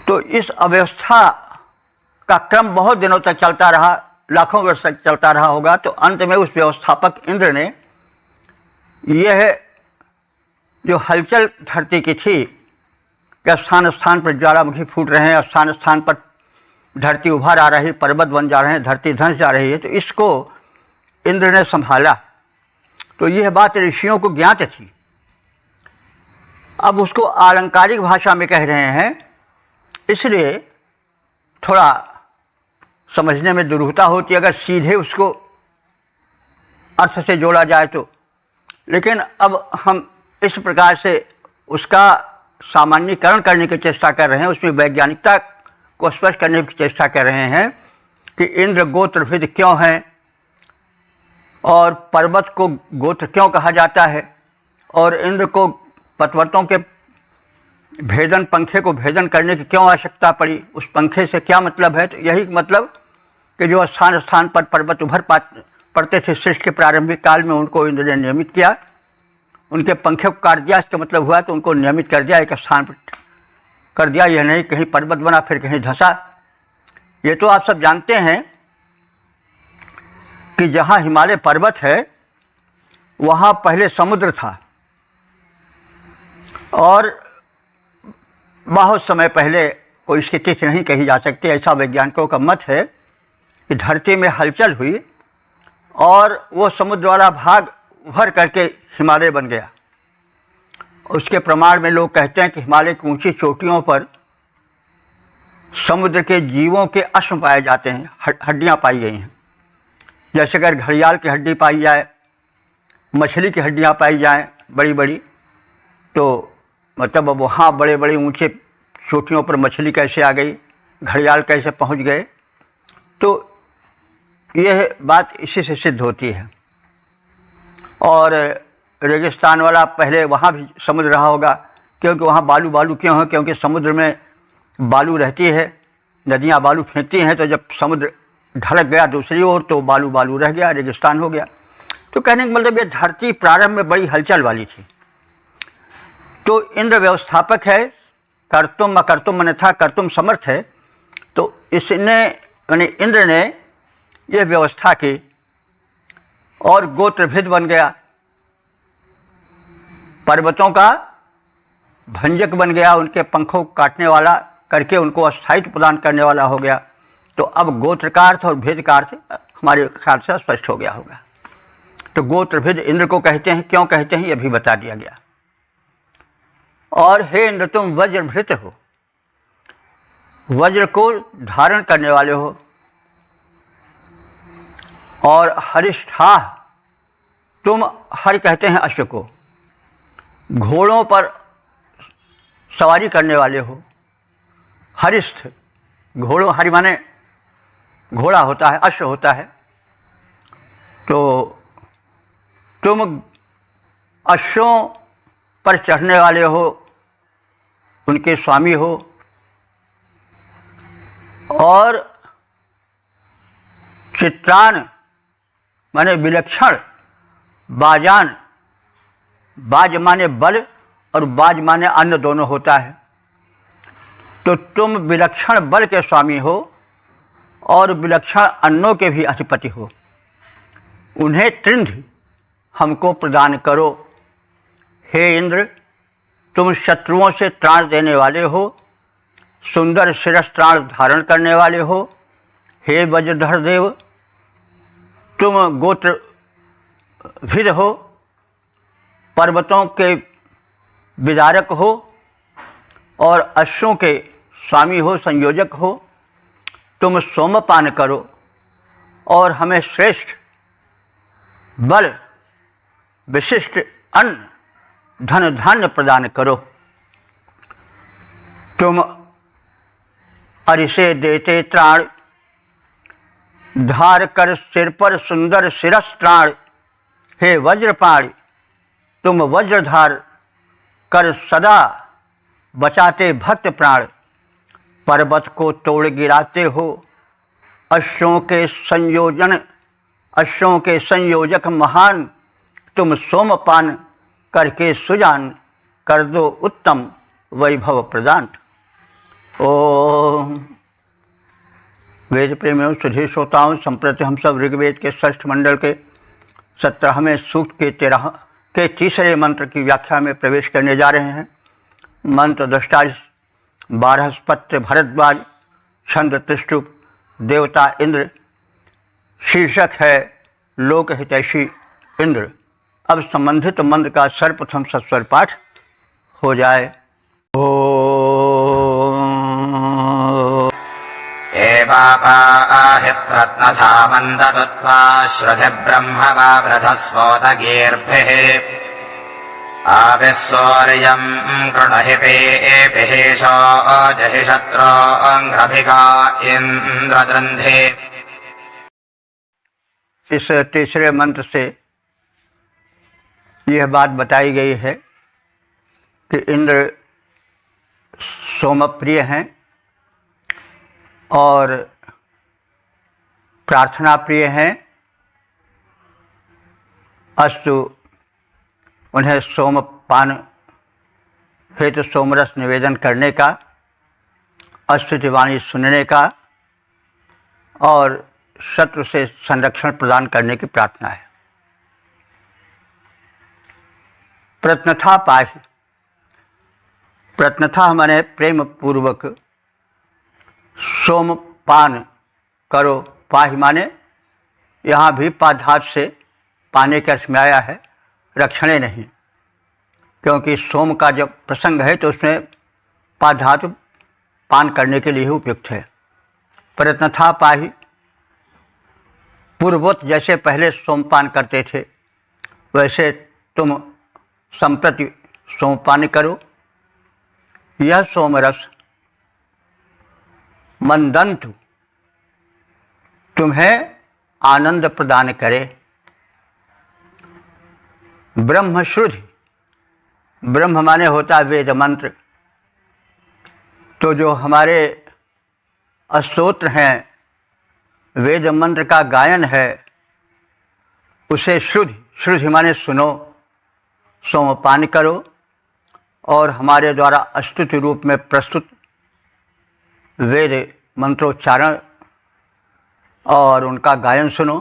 [SPEAKER 1] तो इस अव्यवस्था का क्रम बहुत दिनों तक चलता रहा, लाखों वर्ष तक चलता रहा होगा। तो अंत में उस व्यवस्थापक इंद्र ने यह जो हलचल धरती की थी कि स्थान स्थान पर ज्वालामुखी फूट रहे हैं, स्थान स्थान पर धरती उभर आ रही, पर्वत बन जा रहे हैं, धरती धंस जा रही है, तो इसको इंद्र ने संभाला। तो यह बात ऋषियों को ज्ञात थी। अब उसको आलंकारिक भाषा में कह रहे हैं, इसलिए थोड़ा समझने में दुरूहता होती है अगर सीधे उसको अर्थ से जोड़ा जाए तो। लेकिन अब हम इस प्रकार से उसका सामान्यीकरण करने की चेष्टा कर रहे हैं, उसमें वैज्ञानिकता को स्पष्ट करने की चेष्टा कर रहे हैं कि इंद्र गोत्रभिद क्यों हैं और पर्वत को गोत्र क्यों कहा जाता है और इंद्र को पर्वतों के भेदन, पंखे को भेदन करने की क्यों आवश्यकता पड़ी, उस पंखे से क्या मतलब है? तो यही मतलब कि जो स्थान स्थान पर पर्वत उभर पड़ते थे सृष्टि के प्रारंभिक काल में, उनको इंद्र ने नियमित किया, उनके पंखे को काट दिया। इसका मतलब हुआ कि उनको नियमित कर दिया, एक स्थान पर कर दिया। यह नहीं कहीं पर्वत बना फिर कहीं धंसा। ये तो आप सब जानते हैं कि जहाँ हिमालय पर्वत है वहाँ पहले समुद्र था, और बहुत समय पहले, कोई इसकी तिथि नहीं कही जा सकती, ऐसा वैज्ञानिकों का मत है कि धरती में हलचल हुई और वो समुद्र वाला भाग उभर करके हिमालय बन गया। उसके प्रमाण में लोग कहते हैं कि हिमालय की ऊंची चोटियों पर समुद्र के जीवों के अश्म पाए जाते हैं, हड्डियां पाई गई हैं। जैसे अगर घड़ियाल की हड्डी पाई जाए, मछली की हड्डियां पाई जाएं बड़ी बड़ी, तो मतलब वहाँ बड़े बड़े ऊंचे चोटियों पर मछली कैसे आ गई, घड़ियाल कैसे पहुँच गए, तो यह बात इसी से सिद्ध होती है। और रेगिस्तान वाला पहले वहाँ भी समुद्र रहा होगा, क्योंकि वहाँ बालू बालू क्यों है? क्योंकि समुद्र में बालू रहती है, नदियाँ बालू फेंकती हैं, तो जब समुद्र ढलक गया दूसरी ओर तो बालू बालू रह गया, रेगिस्तान हो गया। तो कहने का मतलब ये धरती प्रारंभ में बड़ी हलचल वाली थी। तो इंद्र व्यवस्थापक है, कर्तुम अकर्तुम अन्यथा कर्तुम समर्थ है। तो इसने यानी इंद्र ने यह व्यवस्था की और गोत्रभिद बन गया, पर्वतों का भंजक बन गया, उनके पंखों को काटने वाला करके उनको अस्थायित्व प्रदान करने वाला हो गया। तो अब गोत्र का अर्थ और भेद का अर्थ हमारे ख्याल से स्पष्ट हो गया होगा। तो गोत्रभिद इंद्र को कहते हैं, क्यों कहते हैं ये भी बता दिया गया। और हे इंद्र तुम वज्रभृत हो, वज्र को धारण करने वाले हो, और हरिष्ठा, तुम हरि कहते हैं अश्व को, घोड़ों पर सवारी करने वाले हो। हरिष्ठ, घोड़ों, हरि माने घोड़ा होता है, अश्व होता है। तो तुम अश्वों पर चढ़ने वाले हो, उनके स्वामी हो। और चित्रान माने विलक्षण, बाजान, बाज माने बल और बाज माने अन्न दोनों होता है। तो तुम विलक्षण बल के स्वामी हो और विलक्षण अन्नों के भी अधिपति हो। उन्हें त्रिंध हमको प्रदान करो। हे इंद्र, तुम शत्रुओं से त्राण देने वाले हो, सुंदर शिरस त्राण धारण करने वाले हो। हे वज्रधर देव, तुम गोत्र भिद हो, पर्वतों के विदारक हो और अश्वों के स्वामी हो, संयोजक हो। तुम सोमपान करो और हमें श्रेष्ठ बल, विशिष्ट अन्न, धन धान्य प्रदान करो। तुम अरिसे देते त्राण, धार कर सिर पर सुंदर शिरस त्राण। हे वज्रपाण, तुम वज्रधार कर सदा बचाते भक्त प्राण। पर्वत को तोड़ गिराते हो, अश्वों के संयोजक महान। तुम सोमपान करके सुजान, कर दो उत्तम वैभव प्रदान। ओम। वेद प्रेमियों, सुधीर श्रोताओं, संप्रति हम सब ऋग्वेद के 6ठ मंडल के 17वें सूक्त के तीसरे मंत्र की व्याख्या में प्रवेश करने जा रहे हैं। मंत्र दृष्टा 12 पत्य भरद्वाज, छंद त्रिष्टुप, देवता इंद्र, शीर्षक है लोकहितैषी इंद्र। अब संबंधित मंत्र का सर्वप्रथम सस्वर पाठ हो जाए।
[SPEAKER 2] एवापाहि प्रत्नधामन्ददत्वा श्रुतिब्रह्मवावृधस्वोतगीर्भिः आविस्सूर्यं कृणहि पेऽपिहेशो जहि शत्रोऽङ्घ्रभिगा इन्द्रदृन्धे।
[SPEAKER 1] इस तीसरे मंत्र से यह बात बताई गई है कि इंद्र सोमप्रिय हैं और प्रार्थना प्रिय हैं, अस्तु उन्हें सोमपान हेतु सोमरस निवेदन करने का, स्तुति वाणी सुनने का और शत्रु से संरक्षण प्रदान करने की प्रार्थना है। प्रत्नथा पाहि, प्रत्नथा माने प्रेम पूर्वक सोमपान करो, पाहि माने यहाँ भी पाधात से पाने के अर्थ में आया है, रक्षणे नहीं, क्योंकि सोम का जब प्रसंग है तो उसमें पाधातु पान करने के लिए ही उपयुक्त है। प्रत्नथा पाहि, पूर्ववत जैसे पहले सोमपान करते थे वैसे तुम संप्रति सोमपान करो। यह सोमरस मंदंतु, तुम्हें आनंद प्रदान करे। ब्रह्मश्रुधि, ब्रह्म माने होता वेद मंत्र, तो जो हमारे स्तोत्र हैं, वेद मंत्र का गायन है, उसे श्रुधि, श्रुधि माने सुनो, सोमपान करो और हमारे द्वारा स्तुति रूप में प्रस्तुत वेद मंत्रोच्चारण और उनका गायन सुनो।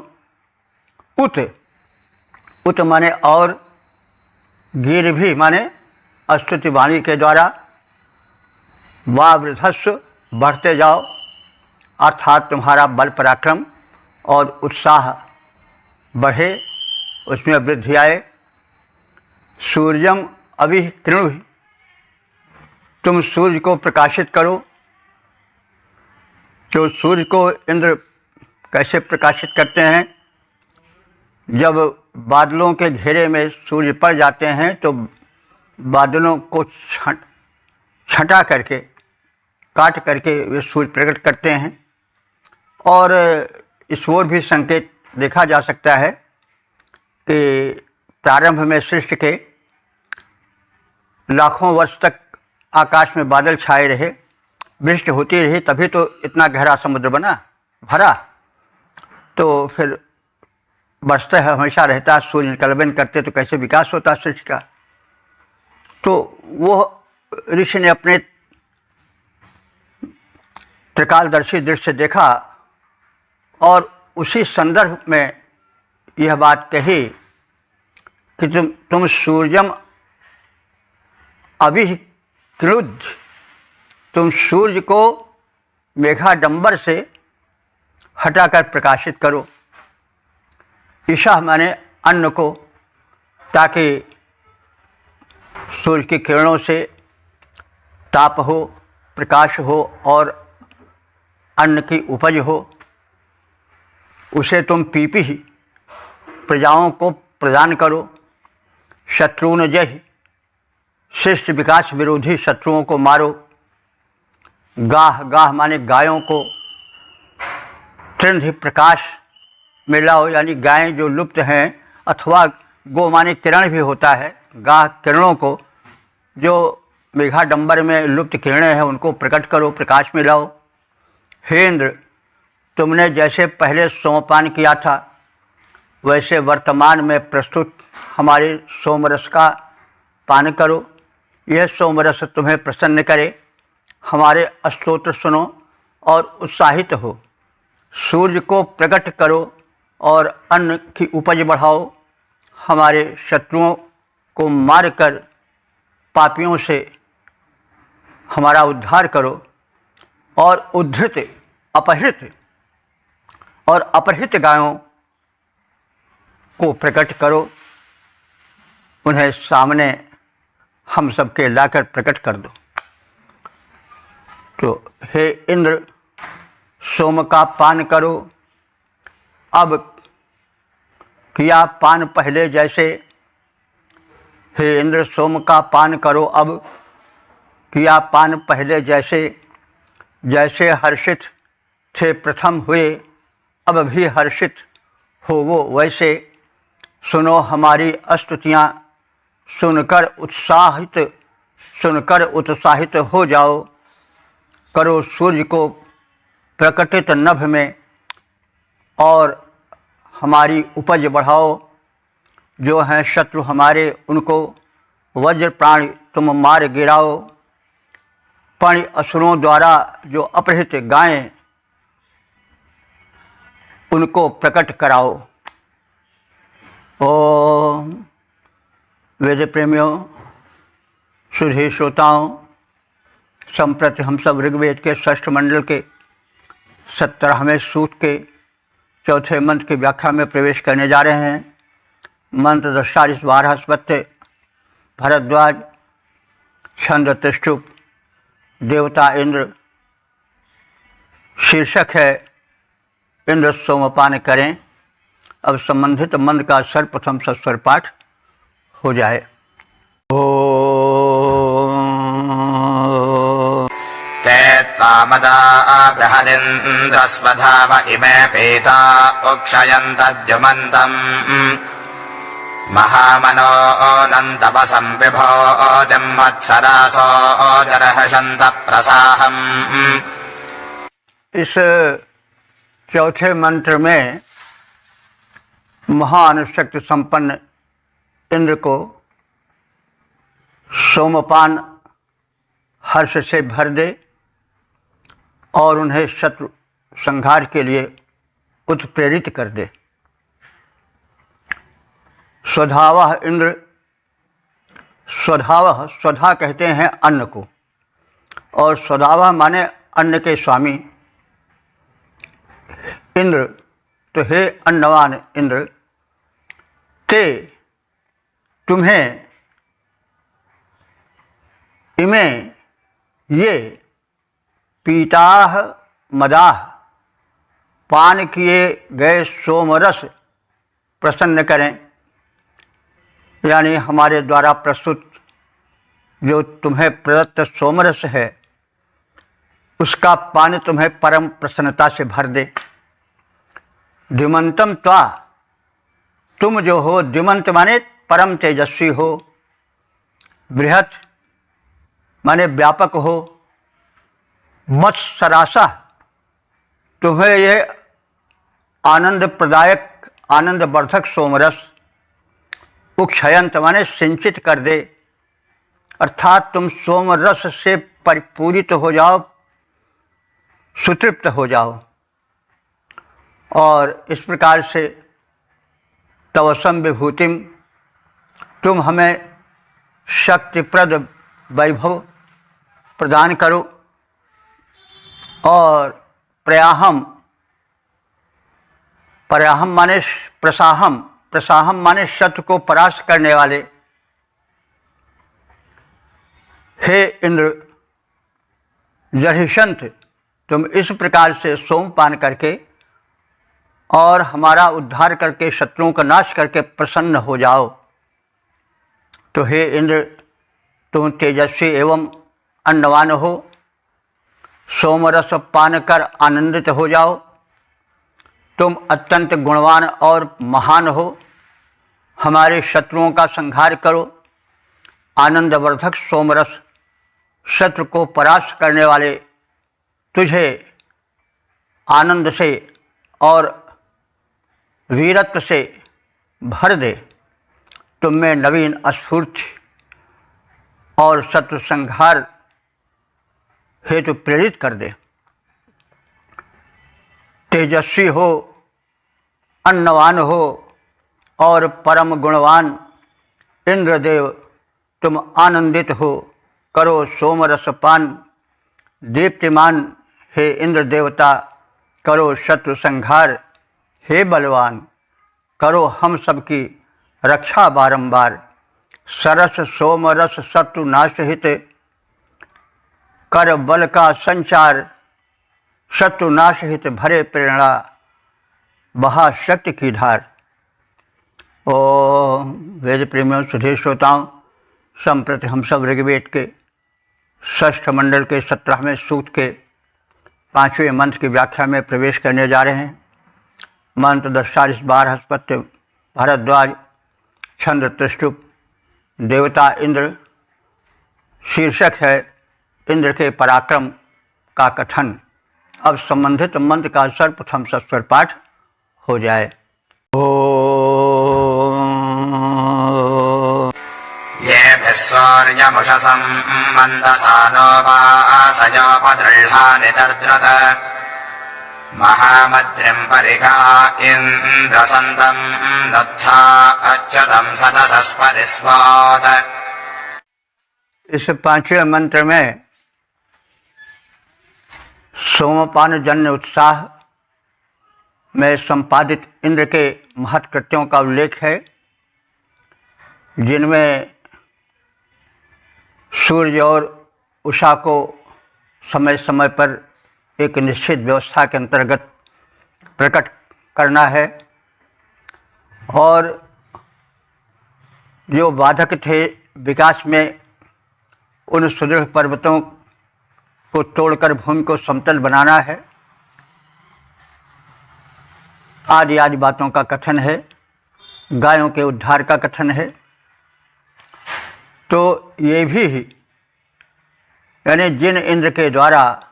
[SPEAKER 1] उत, उत माने और, गिर भी माने स्तुति वाणी के द्वारा, वावृधस्व बढ़ते जाओ, अर्थात तुम्हारा बल पराक्रम और उत्साह बढ़े, उसमें वृद्धि आए। सूर्यम अभिः कृणुहि, तुम सूर्य को प्रकाशित करो। तो सूर्य को इंद्र कैसे प्रकाशित करते हैं? जब बादलों के घेरे में सूर्य पड़ जाते हैं तो बादलों को छटा करके, काट करके वे सूर्य प्रकट करते हैं। और इस ओर भी संकेत देखा जा सकता है कि प्रारंभ में सृष्टि के लाखों वर्ष तक आकाश में बादल छाए रहे, वृष्टि होती रही, तभी तो इतना गहरा समुद्र बना, भरा। तो फिर बरसता है, हमेशा रहता, सूर्य निकलबन करते तो कैसे विकास होता सृष्टि का। तो वो ऋषि ने अपने त्रिकालदर्शी दृष्टि से देखा और उसी संदर्भ में यह बात कही कि तुम सूर्यम अभिः कृणुद्ध, तुम सूर्य को मेघाडंबर से हटाकर प्रकाशित करो। ईशा माने अन्न को, ताकि सूर्य की किरणों से ताप हो, प्रकाश हो और अन्न की उपज हो। उसे तुम पीपी ही प्रजाओं को प्रदान करो। शत्रुन जहि, श्रेष्ठ विकास विरोधी शत्रुओं को मारो। गाह, गाह माने गायों को त्रिंधि प्रकाश में लाओ, यानी गायें जो लुप्त हैं, अथवा गो माने किरण भी होता है, गाह किरणों को, जो मेघाडंबर में लुप्त किरणें हैं उनको प्रकट करो, प्रकाश में लाओ। हे इंद्र, तुमने जैसे पहले सोमपान किया था वैसे वर्तमान में प्रस्तुत हमारे सोमरस का पान करो। यह सोमरस तुम्हें प्रसन्न करे, हमारे स्तोत्र सुनो और उत्साहित हो। सूर्य को प्रकट करो और अन्न की उपज बढ़ाओ। हमारे शत्रुओं को मारकर पापियों से हमारा उद्धार करो और उद्धृत, अपहृत और अपहृत गायों को प्रकट करो। उन्हें सामने हम सबके लाकर प्रकट कर दो। तो हे इंद्र, सोम का पान करो। अब किया पान पहले जैसे, हे इंद्र सोम का पान करो। अब किया पान पहले जैसे, जैसे हर्षित थे प्रथम हुए, अब भी हर्षित हो वो वैसे। सुनो हमारी स्तुतियाँ, सुनकर उत्साहित हो जाओ। करो सूर्य को प्रकटित नभ में और हमारी उपज बढ़ाओ। जो हैं शत्रु हमारे उनको वज्र प्राण तुम मार गिराओ। पण असुरों द्वारा जो अपहृत गायें उनको प्रकट कराओ। ओम। वेद प्रेमियों, सुधी श्रोताओं, संप्रति हम सब ऋग्वेद के षष्ठ मंडल के 17वें सूक्त के चौथे मंत्र की व्याख्या में प्रवेश करने जा रहे हैं। मंत्र दशारिस बारहस्पत्य भरद्वाज, छंद त्रिष्टुप, देवता इंद्र। शीर्षक है इंद्र सोमपान करें। अब संबंधित मंत्र का सर्वप्रथम सस्वर पाठ हो जाए।
[SPEAKER 2] ते त्वामदा बृहदिन्द्रस्वधाव इमे पीता उक्षयन्तद्युमन्तम् महामनो अनन्तपसं विभो दिम्मत्सरासो जरहशन्त प्रसाहम्।
[SPEAKER 1] इस चौथे मंत्र में महान शक्ति संपन्न इंद्र को सोमपान हर्ष से भर दे और उन्हें शत्रु संहार के लिए उत्प्रेरित कर दे। स्वधावः इंद्र, स्वधावः स्वधा कहते हैं अन्न को, और स्वधावः माने अन्न के स्वामी। इंद्र तो हे अन्नवान इंद्र, ते तुम्हें इमे ये पीताह मदाह पान किए गए सोमरस प्रसन्न करें। यानी हमारे द्वारा प्रस्तुत जो तुम्हें प्रदत्त सोमरस है उसका पान तुम्हें परम प्रसन्नता से भर दे। द्युमंतम त्वा, तुम जो हो, द्युमंत माने परम तेजस्वी हो, बृहत माने व्यापक हो, मत्सरासा तुम्हें ये आनंद प्रदायक आनंद वर्धक सोमरस उक्षयंत माने सिंचित कर दे। अर्थात तुम सोमरस से परिपूरित हो जाओ, सुतृप्त हो जाओ, और इस प्रकार से तवसम विभूतिम, तुम हमें शक्तिप्रद वैभव प्रदान करो। और प्रयाहम, प्रयाहम माने प्रसाहम, प्रसाहम माने शत्रु को परास्त करने वाले। हे इंद्र जहिषंत, तुम इस प्रकार से सोमपान करके और हमारा उद्धार करके शत्रुओं का नाश करके प्रसन्न हो जाओ। तो हे इंद्र, तुम तेजस्वी एवं अन्नवान हो, सोमरस पान कर आनंदित हो जाओ। तुम अत्यंत गुणवान और महान हो, हमारे शत्रुओं का संहार करो। आनंदवर्धक सोमरस शत्रु को परास्त करने वाले तुझे आनंद से और वीरत्व से भर दे। तुम में नवीन स्फूर्ति और शत्रु संहार हेतु प्रेरित कर दे। तेजस्वी हो, अन्नवान हो और परम गुणवान इंद्रदेव, तुम आनंदित हो, करो सोमरस पान। दीप्तिमान हे इंद्र देवता, करो शत्रु संहार। हे बलवान, करो हम सबकी रक्षा बारंबार। सरस सोमरस शत्रु नाश हित, कर बल का संचार। शत्रु नाश हित भरे प्रेरणा, बहा शक्ति की धार। ओम। वेद प्रेमियों, सुधीर श्रोताओं, संप्रति हम सब ऋग्वेद के षष्ठ मंडल के 17वें सूक्त के 5वें मंत्र की व्याख्या में प्रवेश करने जा रहे हैं। मंत्र दशारिस बारहस्पत्य भरद्वाज, छंद त्रिष्टुप, देवता इंद्र। शीर्षक है इंद्र के पराक्रम का कथन। अब संबंधित मंत्र का सर्वप्रथम सस्वर पाठ हो जाए।
[SPEAKER 2] येभिः सूर्यमुषसं मन्दसानो वासयोपदृह्णानि तद्रत महामद्रिं परिगा इन्द्रसन्तं दत्था अच्युतं सदसस्पतिस्वात्।
[SPEAKER 1] इस पांचवें मंत्र में सोमपान जन्य उत्साह में संपादित इंद्र के महत् कृत्यों का उल्लेख है, जिनमें सूर्य और उषा को समय समय पर एक निश्चित व्यवस्था के अंतर्गत प्रकट करना है, और जो बाधक थे विकास में, उन सुदृढ़ पर्वतों को तोड़कर भूमि को समतल बनाना है, आदि आदि बातों का कथन है। गायों के उद्धार का कथन है। तो ये भी यानी जिन इंद्र के द्वारा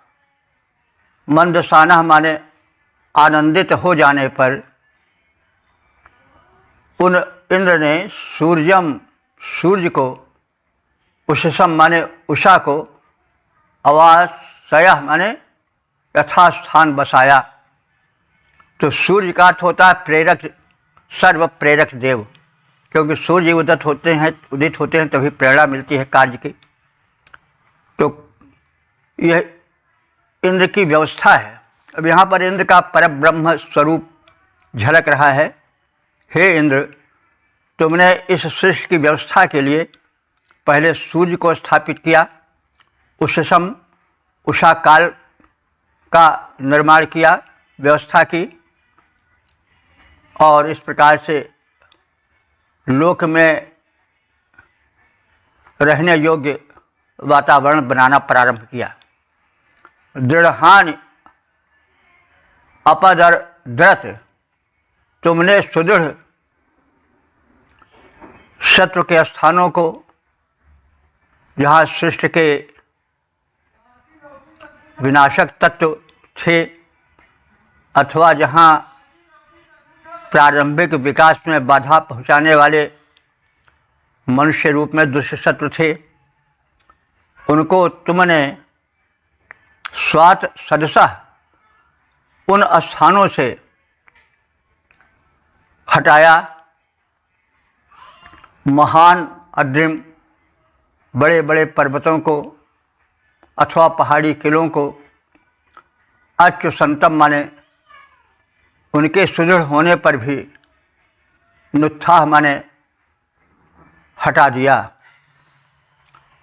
[SPEAKER 1] मंदसाना माने आनंदित हो जाने पर उन इंद्र ने सूर्य को, उषसम माने उषा को, अवासय माने यथास्थान बसाया। तो सूर्य का अर्थ होता है प्रेरक, सर्व प्रेरक देव, क्योंकि सूर्य उदित होते हैं तभी प्रेरणा मिलती है कार्य की। तो यह इंद्र की व्यवस्था है। अब यहाँ पर इंद्र का परब्रह्म स्वरूप झलक रहा है। हे इंद्र, तुमने इस सृष्टि की व्यवस्था के लिए पहले सूर्य को स्थापित किया, उषसम उषा काल का निर्माण किया, व्यवस्था की, और इस प्रकार से लोक में रहने योग्य वातावरण बनाना प्रारंभ किया। दृढ़हानि अपदरद्रत, तुमने सुदृढ़ शत्रु के स्थानों को, जहाँ सृष्टि के विनाशक तत्व थे अथवा जहाँ प्रारंभिक विकास में बाधा पहुँचाने वाले मनुष्य रूप में दुष्ट शत्रु थे, उनको तुमने स्वात सदसः उन स्थानों से हटाया। महान अद्रिम, बड़े बड़े पर्वतों को अथवा पहाड़ी किलों को, अच्युतम माने उनके सुदृढ़ होने पर भी, नुत्थाह माने हटा दिया,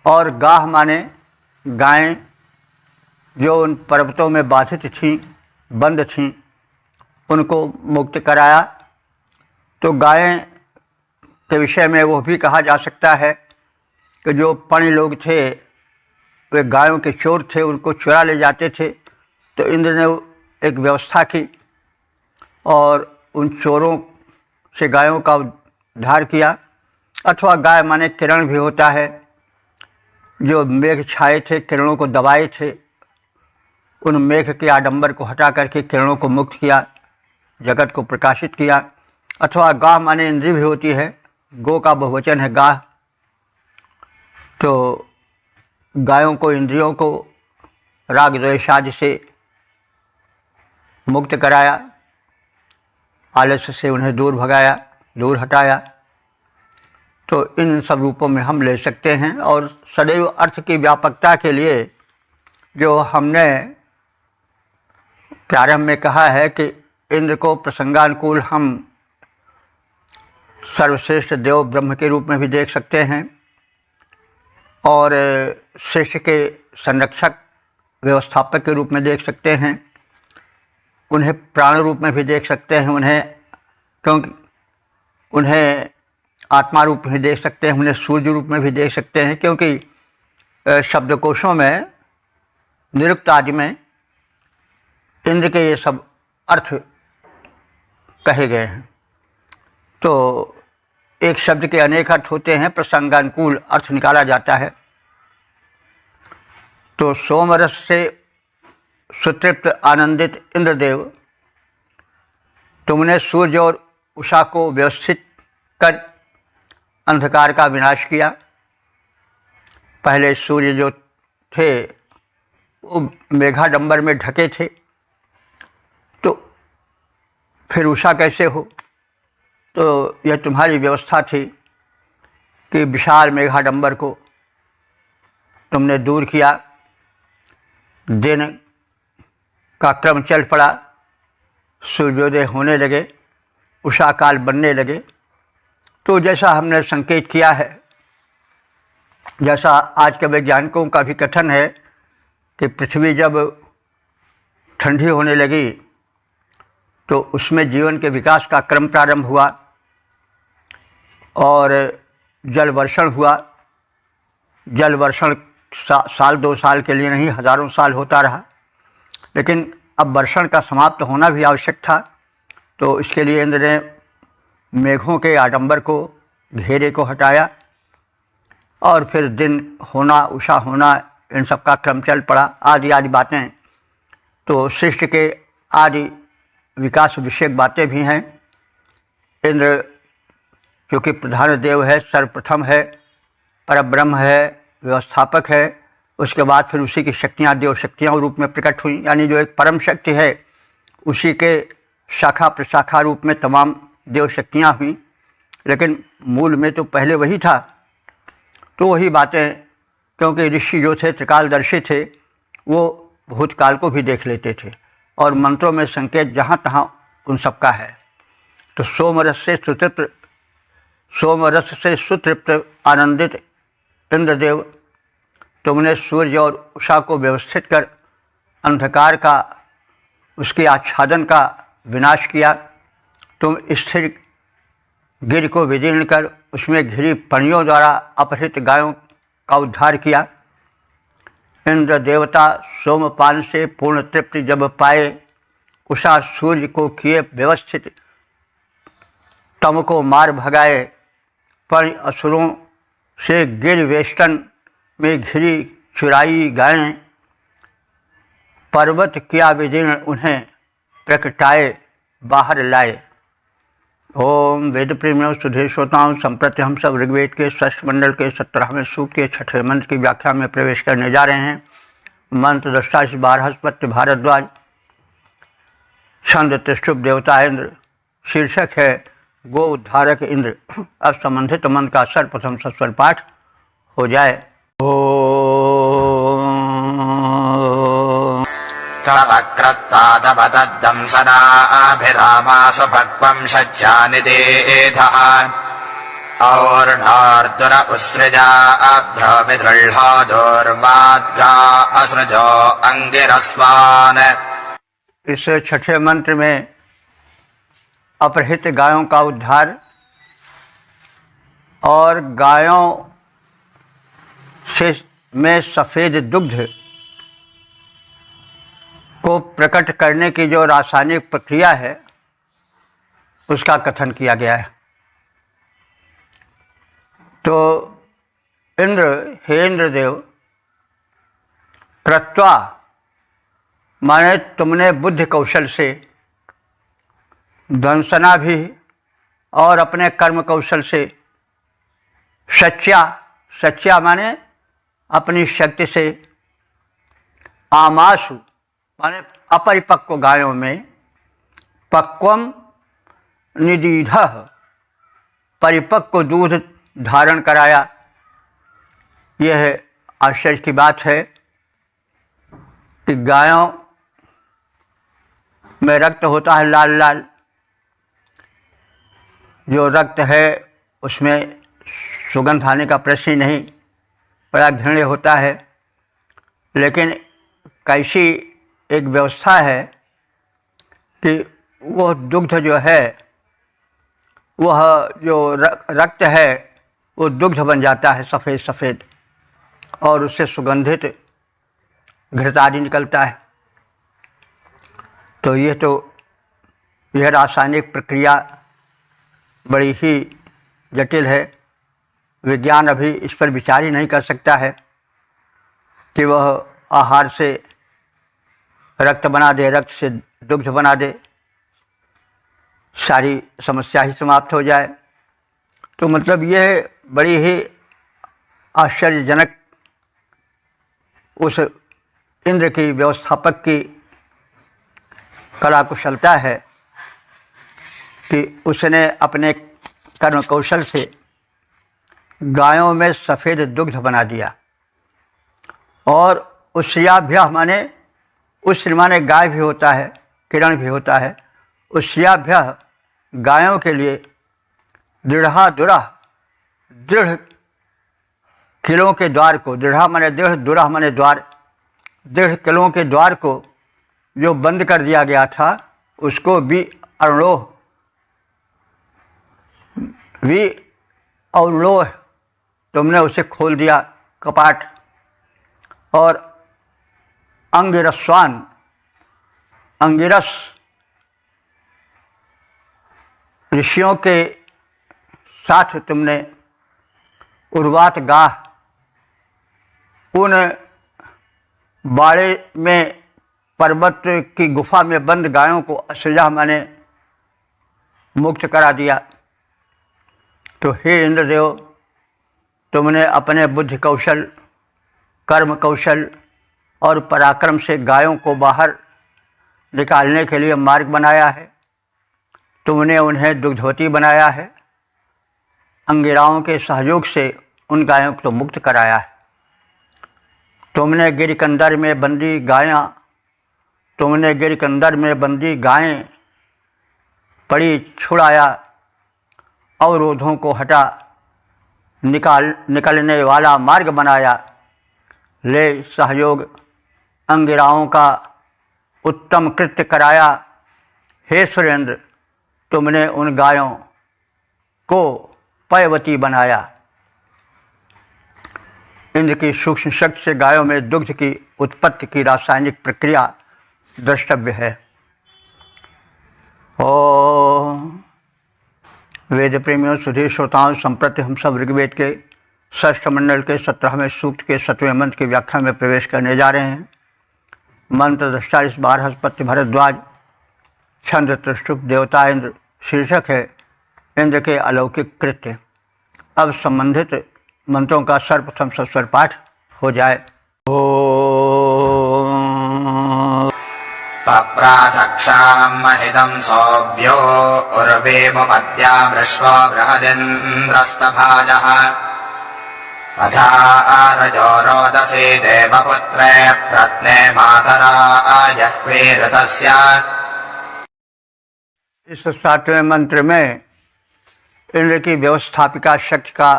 [SPEAKER 1] और गाह माने गायें जो उन पर्वतों में बाधित थीं, बंद थीं, उनको मुक्त कराया। तो गायें के विषय में वो भी कहा जा सकता है कि जो पनि लोग थे वे गायों के चोर थे, उनको चुरा ले जाते थे। तो इंद्र ने एक व्यवस्था की और उन चोरों से गायों का उद्धार किया। अथवा गाय माने किरण भी होता है, जो मेघ छाए थे, किरणों को दबाए थे, उन मेघ के आडंबर को हटा करके किरणों को मुक्त किया, जगत को प्रकाशित किया। अथवा गाह माने इंद्रिय भी होती है, गो का बहुवचन है गाह। तो गायों को, इंद्रियों को राग द्वेषादि से मुक्त कराया, आलस्य से उन्हें दूर भगाया, दूर हटाया। तो इन सब रूपों में हम ले सकते हैं। और सदैव अर्थ की व्यापकता के लिए जो हमने प्रारंभ में कहा है कि इंद्र को प्रसंगानुकूल हम सर्वश्रेष्ठ देव ब्रह्म के रूप में भी देख सकते हैं, और सृष्टि के संरक्षक व्यवस्थापक के रूप में देख सकते हैं, उन्हें प्राण रूप में भी देख सकते हैं, उन्हें आत्मा रूप में देख सकते हैं, उन्हें सूर्य रूप में भी देख सकते हैं, क्योंकि शब्दकोशों में निरुक्त आदि में इंद्र के ये सब अर्थ कहे गए हैं। तो एक शब्द के अनेक अर्थ होते हैं, प्रसंगानुकूल अर्थ निकाला जाता है। तो सोमरस से सुतृप्त आनंदित इंद्रदेव, तुमने सूर्य और उषा को व्यवस्थित कर अंधकार का विनाश किया। पहले सूर्य जो थे वो मेघाडंबर में ढके थे, तो फिर उषा कैसे हो? तो यह तुम्हारी व्यवस्था थी कि विशाल मेघाडंबर को तुमने दूर किया। दिन का क्रम चल पड़ा, सूर्योदय होने लगे, उषा काल बनने लगे। तो जैसा हमने संकेत किया है, जैसा आज के वैज्ञानिकों का भी कथन है कि पृथ्वी जब ठंडी होने लगी तो उसमें जीवन के विकास का क्रम प्रारंभ हुआ और जल वर्षण हुआ। जल वर्षण साल 2 साल के लिए नहीं, हज़ारों साल होता रहा, लेकिन अब वर्षण का समाप्त होना भी आवश्यक था। तो इसके लिए इंद्र ने मेघों के आडंबर को, घेरे को हटाया और फिर दिन होना, उषा होना, इन सब का क्रम चल पड़ा। आदि आदि बातें, तो सृष्टि के आदि विकास विषयक बातें भी हैं। इंद्र क्योंकि प्रधान देव है, सर्वप्रथम है, परब्रह्म है, व्यवस्थापक है। उसके बाद फिर उसी की शक्तियाँ देव शक्तियाँ रूप में प्रकट हुई, यानी जो एक परम शक्ति है उसी के शाखा प्रशाखा रूप में तमाम देव शक्तियाँ हुई। लेकिन मूल में तो पहले वही था। तो वही बातें, क्योंकि ऋषि जो थे त्रिकालदर्शी थे, वो भूतकाल को भी देख लेते थे और मंत्रों में संकेत जहाँ तहाँ उन सब का है। तो सोमरस से सुतृप्त आनंदित इंद्रदेव, तुमने सूर्य और उषा को व्यवस्थित कर अंधकार का, उसके आच्छादन का विनाश किया। तुम स्थिर गिर को विदीर्ण कर उसमें घिरी पणियों द्वारा अपहृत गायों का उद्धार किया। इंद्र देवता सोमपान से पूर्ण तृप्ति जब पाए, उषा सूर्य को किए व्यवस्थित, तम को मार भगाए। पर असुरों से गिर वेष्टन में घिरी चुराई गायें, पर्वत किया विदीर्ण उन्हें प्रकटाए बाहर लाए। ओम वेद प्रेमियों सुधे श्रोताओं, संप्रति हम सब ऋग्वेद के षष्ठ मंडल के 17वें सूक्त के 6ठे मंत्र की व्याख्या में प्रवेश करने जा रहे हैं। मंत्र दृष्टा से बृहस्पति भारद्वाज, छंद त्रिष्टुप देवता इंद्र, शीर्षक है गो उद्धारक इंद्र। अब संबंधित मंत्र का सर्वप्रथम सस्वर पाठ हो जाए।
[SPEAKER 2] तव क्रत्तादपदद्दं सदाभिरामासु भक्वं शच्यानिदेधः और्णार्दुर उत्सृजा अभ्रविदृह्णो दुर्वाद्गा असृजो अंगिरस्वान्।
[SPEAKER 1] इस 6ठे मंत्र में अपहृत गायों का उद्धार और गायों से में सफ़ेद दुग्ध को प्रकट करने की जो रासायनिक प्रक्रिया है उसका कथन किया गया है। तो इंद्र, हे इंद्रदेव, कृत्वा माने तुमने बुद्धि कौशल से, दंसना भी और अपने कर्म कौशल से, सच्चा माने अपनी शक्ति से, आमासु माने अपरिपक्व गायों में, पक्वम निदीधः परिपक्व दूध धारण कराया। यह आश्चर्य की बात है कि गायों में रक्त होता है लाल लाल, जो रक्त है उसमें सुगंध आने का प्रश्न ही नहीं, बड़ा घृण्य होता है। लेकिन कैसी एक व्यवस्था है कि वह दुग्ध जो है, वह जो रक्त है वो दुग्ध बन जाता है सफ़ेद सफ़ेद, और उससे सुगंधित घृतादि निकलता है। तो यह रासायनिक प्रक्रिया बड़ी ही जटिल है। विज्ञान अभी इस पर विचार ही नहीं कर सकता है कि वह आहार से रक्त बना दे, रक्त से दुग्ध बना दे, सारी समस्या ही समाप्त हो जाए। तो मतलब यह बड़ी ही आश्चर्यजनक उस इंद्र की व्यवस्थापक की कला कुशलता है कि उसने अपने कर्म कौशल से गायों में सफ़ेद दुग्ध बना दिया। और उश्रियाभ्य माने उश्र माने गाय भी होता है, किरण भी होता है। उश्रियाभ्य गायों के लिए दृढ़ा दुरा, दृढ़ किलों के द्वार को, दृढ़ा माने दृढ़, दुरा माने द्वार, दृढ़ किलों के द्वार को जो बंद कर दिया गया था उसको भी अरुणोह, वी अवलोह, तुमने उसे खोल दिया कपाट। और अंगिरस्वान, अंगिरस ऋषियों के साथ तुमने उर्वात गाह, उन बाड़े में पर्वत की गुफा में बंद गायों को असुजा माने मुक्त करा दिया। तो हे इंद्रदेव, तुमने अपने बुद्धि कौशल, कर्म कौशल और पराक्रम से गायों को बाहर निकालने के लिए मार्ग बनाया है। तुमने उन्हें दुग्धवती बनाया है, अंगिराओं के सहयोग से उन गायों को मुक्त कराया है। तुमने गिरिकंदर में बंदी गायां, तुमने गिरिकंदर में बंदी गायें पड़ी छुड़ाया, अवरोधों को हटा, निकलने वाला मार्ग बनाया। ले सहयोग अंगिराओं का उत्तम कृत्य कराया। हे सुरेंद्र, तुमने उन गायों को पयवती बनाया। इंद्र की सूक्ष्म शक्ति से गायों में दुग्ध की उत्पत्ति की रासायनिक प्रक्रिया द्रष्टव्य है। ओम वेद प्रेमियों, सुधीर श्रोताओं, संप्रति हम सब ऋग्वेद के षष्ठ मंडल के 17वें सूक्त के 7वें मंत्र की व्याख्या में प्रवेश करने जा रहे हैं। मंत्र दृष्टा इस बार हस्पत्य भरद्वाज, छंद त्रिष्टुप, देवता इंद्र, शीर्षक है इंद्र के अलौकिक कृत्य। अब संबंधित मंत्रों का सर्वप्रथम सस्वर पाठ हो जाए। ओम
[SPEAKER 2] पप्राथक्षाम् महिदम् सोऽव्यो उर्वेमुपद्या वृष्व बृहदिन्द्रस्तभाजः अथा आरजो रोदसी देवपुत्रे प्रत्ने मातरा आजह्वे ऋतस्य।
[SPEAKER 1] इस 7वें मंत्र में इंद्र की व्यवस्थापिका शक्ति का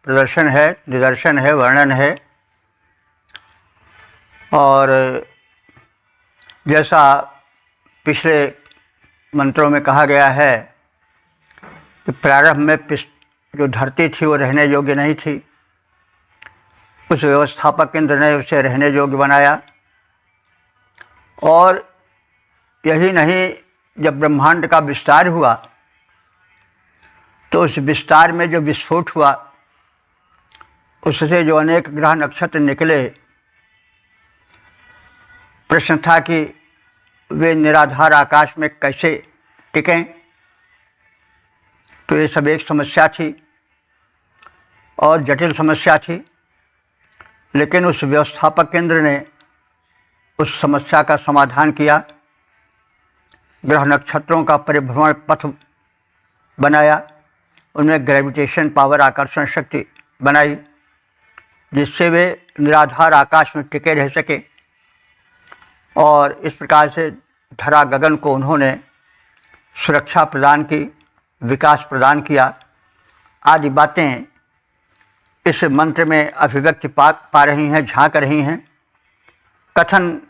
[SPEAKER 1] प्रदर्शन है, निदर्शन है, वर्णन है। और जैसा पिछले मंत्रों में कहा गया है कि प्रारंभ में जो धरती थी वो रहने योग्य नहीं थी, उस व्यवस्थापक इंद्र ने उसे रहने योग्य बनाया। और यही नहीं, जब ब्रह्मांड का विस्तार हुआ तो उस विस्तार में जो विस्फोट हुआ उससे जो अनेक ग्रह नक्षत्र निकले, प्रश्न था कि वे निराधार आकाश में कैसे टिकें। तो ये सब एक समस्या थी और जटिल समस्या थी। लेकिन उस व्यवस्थापक केंद्र ने उस समस्या का समाधान किया, ग्रह नक्षत्रों का परिभ्रमण पथ बनाया, उनमें ग्रेविटेशन पावर, आकर्षण शक्ति बनाई, जिससे वे निराधार आकाश में टिके रह सके। और इस प्रकार से धरा गगन को उन्होंने सुरक्षा प्रदान की, विकास प्रदान किया। आदि बातें इस मंत्र में अभिव्यक्ति पा रही हैं, झांक रही हैं। कथन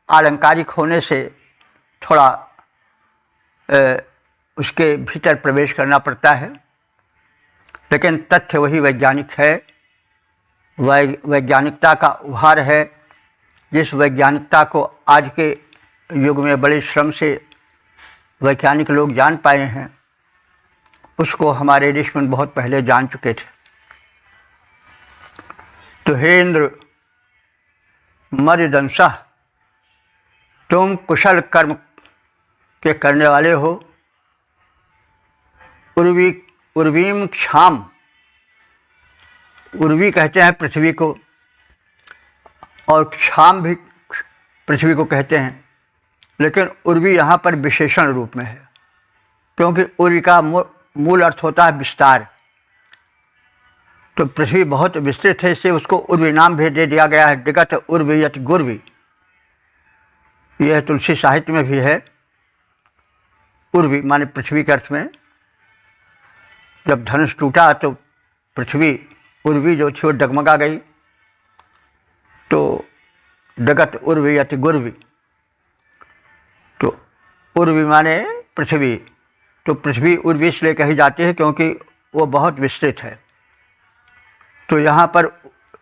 [SPEAKER 1] आलंकारिक होने से थोड़ा उसके भीतर प्रवेश करना पड़ता है, लेकिन तथ्य वही वैज्ञानिक है। वैज्ञानिकता का उभार है, जिस वैज्ञानिकता को आज के युग में बड़े श्रम से वैज्ञानिक लोग जान पाए हैं, उसको हमारे ऋषि बहुत पहले जान चुके थे। तो हे इंद्र, मर्दंशः तुम कुशल कर्म के करने वाले हो। उर्वीम क्षाम, उर्वी कहते हैं पृथ्वी को, और क्षाम भी पृथ्वी को कहते हैं, लेकिन उर्वी यहाँ पर विशेषण रूप में है, क्योंकि उर्वी का मूल अर्थ होता है विस्तार। तो पृथ्वी बहुत विस्तृत है, इससे उसको उर्वी नाम भी दे दिया गया है। दिगत उर्वी यति गुर्वी, यह तुलसी साहित्य में भी है। उर्वी माने पृथ्वी के अर्थ में। जब धनुष टूटा तो पृथ्वी उर्वी जो थी वो डगमगा गई, तो जगत उर्वी यति गुर्वी, तो उर्वी माने पृथ्वी। तो पृथ्वी उर्वी इसलिए कही जाती है क्योंकि वो बहुत विस्तृत है। तो यहाँ पर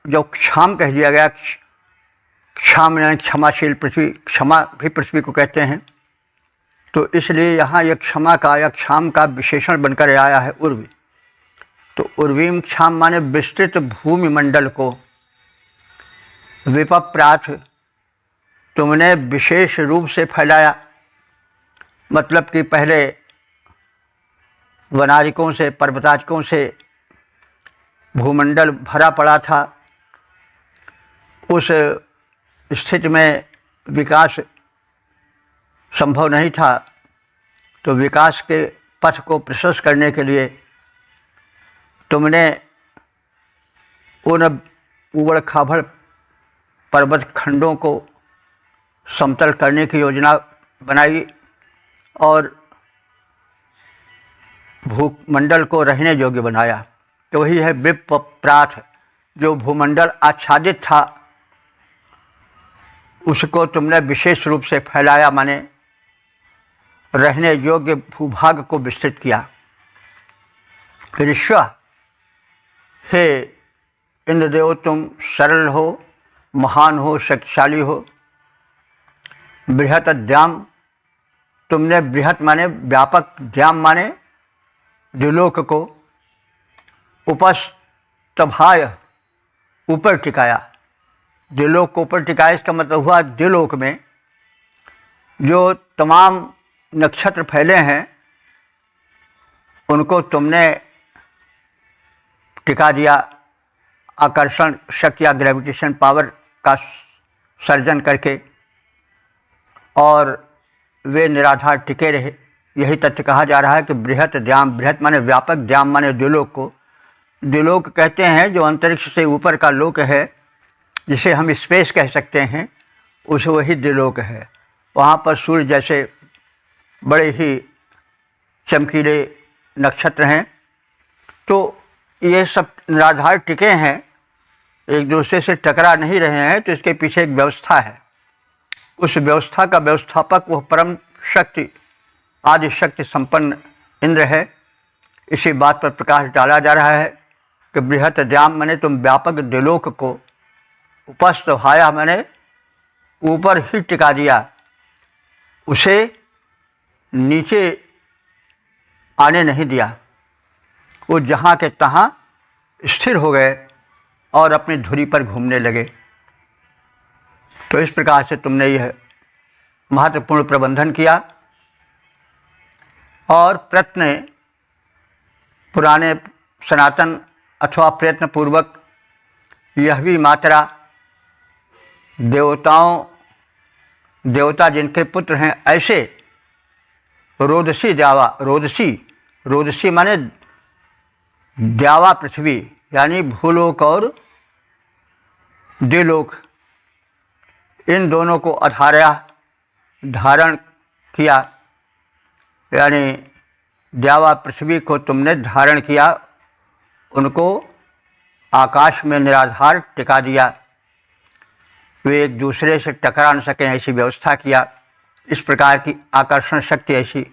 [SPEAKER 1] जो क्षाम कह दिया गया, क्षाम यानी क्षमाशील पृथ्वी, क्षमा भी पृथ्वी को कहते हैं, तो इसलिए यहाँ यह क्षमा का या क्षाम का विशेषण बनकर आया है उर्वी। तो उर्वीम क्षाम माने विस्तृत भूमि मंडल को, विपप्राथ तुमने विशेष रूप से फैलाया। मतलब कि पहले वनारिकों से, पर्वताचिकों से भूमंडल भरा पड़ा था, उस स्थिति में विकास संभव नहीं था। तो विकास के पथ को प्रशस्त करने के लिए तुमने उन उबड़ खाबड़ पर्वत खंडों को समतल करने की योजना बनाई और भूमंडल को रहने योग्य बनाया। तो वही है विपप्राथ, जो भूमंडल आच्छादित था उसको तुमने विशेष रूप से फैलाया, माने रहने योग्य भूभाग को विस्तृत किया। ऋष्वा, हे इंद्रदेव तुम सरल हो, महान हो, शक्तिशाली हो। बृहत द्याम, तुमने बृहत माने व्यापक, द्याम माने द्युलोक को, उपस्तभाय ऊपर टिकाया। द्युलोक को ऊपर टिकाया, इसका मतलब हुआ द्युलोक में जो तमाम नक्षत्र फैले हैं उनको तुमने टिका दिया। आकर्षण शक्ति या ग्रेविटेशन पावर का सर्जन करके, और वे निराधार टिके रहे। यही तथ्य कहा जा रहा है कि बृहत द्याम, बृहत माने व्यापक, द्याम माने द्युलोक को। द्युलोक कहते हैं जो अंतरिक्ष से ऊपर का लोक है, जिसे हम स्पेस कह सकते हैं, उस वही द्युलोक है। वहाँ पर सूर्य जैसे बड़े ही चमकीले नक्षत्र हैं। तो ये सब निराधार टिके हैं, एक दूसरे से टकरा नहीं रहे हैं। तो इसके पीछे एक व्यवस्था है। उस व्यवस्था का व्यवस्थापक वह परम शक्ति, आदि शक्ति संपन्न इंद्र है। इसी बात पर प्रकाश डाला जा रहा है कि बृहत द्याम माने तुम व्यापक द्युलोक को, उपस्थ भाया माने ऊपर ही टिका दिया, उसे नीचे आने नहीं दिया। वो जहाँ के तहाँ स्थिर हो गए और अपनी धुरी पर घूमने लगे। तो इस प्रकार से तुमने यह महत्वपूर्ण प्रबंधन किया। और प्रयत्न, पुराने सनातन अथवा प्रयत्न पूर्वक यह भी मात्रा देवता जिनके पुत्र हैं ऐसे रोदसी द्यावा, रोदसी माने द्यावा पृथ्वी, यानी भूलोक और द्युलोक, इन दोनों को धारण किया। यानी द्यावा पृथ्वी को तुमने धारण किया, उनको आकाश में निराधार टिका दिया, वे एक दूसरे से टकरा न सकें, ऐसी व्यवस्था किया। इस प्रकार की आकर्षण शक्ति, ऐसी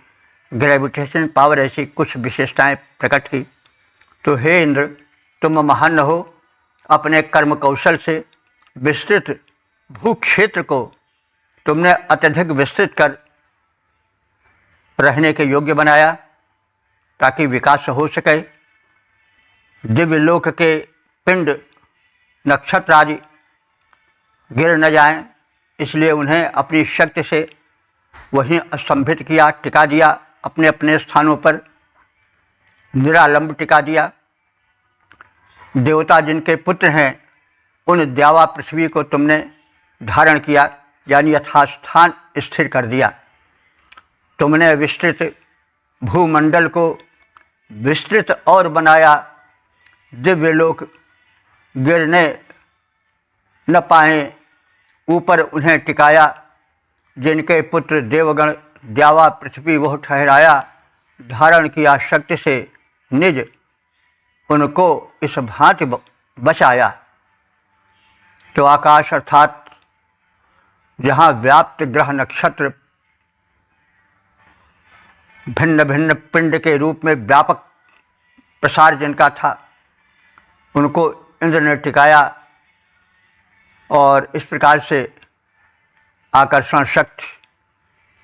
[SPEAKER 1] ग्रेविटेशन पावर, ऐसी कुछ विशेषताएं प्रकट की। तो हे इंद्र, तुम महान हो, अपने कर्म कौशल से विस्तृत भूक्षेत्र को तुमने अत्यधिक विस्तृत कर रहने के योग्य बनाया, ताकि विकास हो सके। दिव्य लोक के पिंड, नक्षत्र आदि गिर न जाएं, इसलिए उन्हें अपनी शक्ति से वहीं स्तंभित किया, टिका दिया, अपने अपने स्थानों पर निरालंब टिका दिया। देवता जिनके पुत्र हैं उन द्यावा पृथ्वी को तुमने धारण किया, यानी यथास्थान स्थिर कर दिया। तुमने विस्तृत भूमंडल को विस्तृत और बनाया, दिव्य लोक गिरने न पाएं, ऊपर उन्हें टिकाया। जिनके पुत्र देवगण द्यावा पृथ्वी वह ठहराया, धारण किया शक्ति से निज उनको इस भांति बचाया। तो आकाश अर्थात जहाँ व्याप्त ग्रह नक्षत्र भिन्न भिन्न पिंड के रूप में व्यापक प्रसार जिनका था, उनको इंद्र ने टिकाया। और इस प्रकार से आकर्षण शक्ति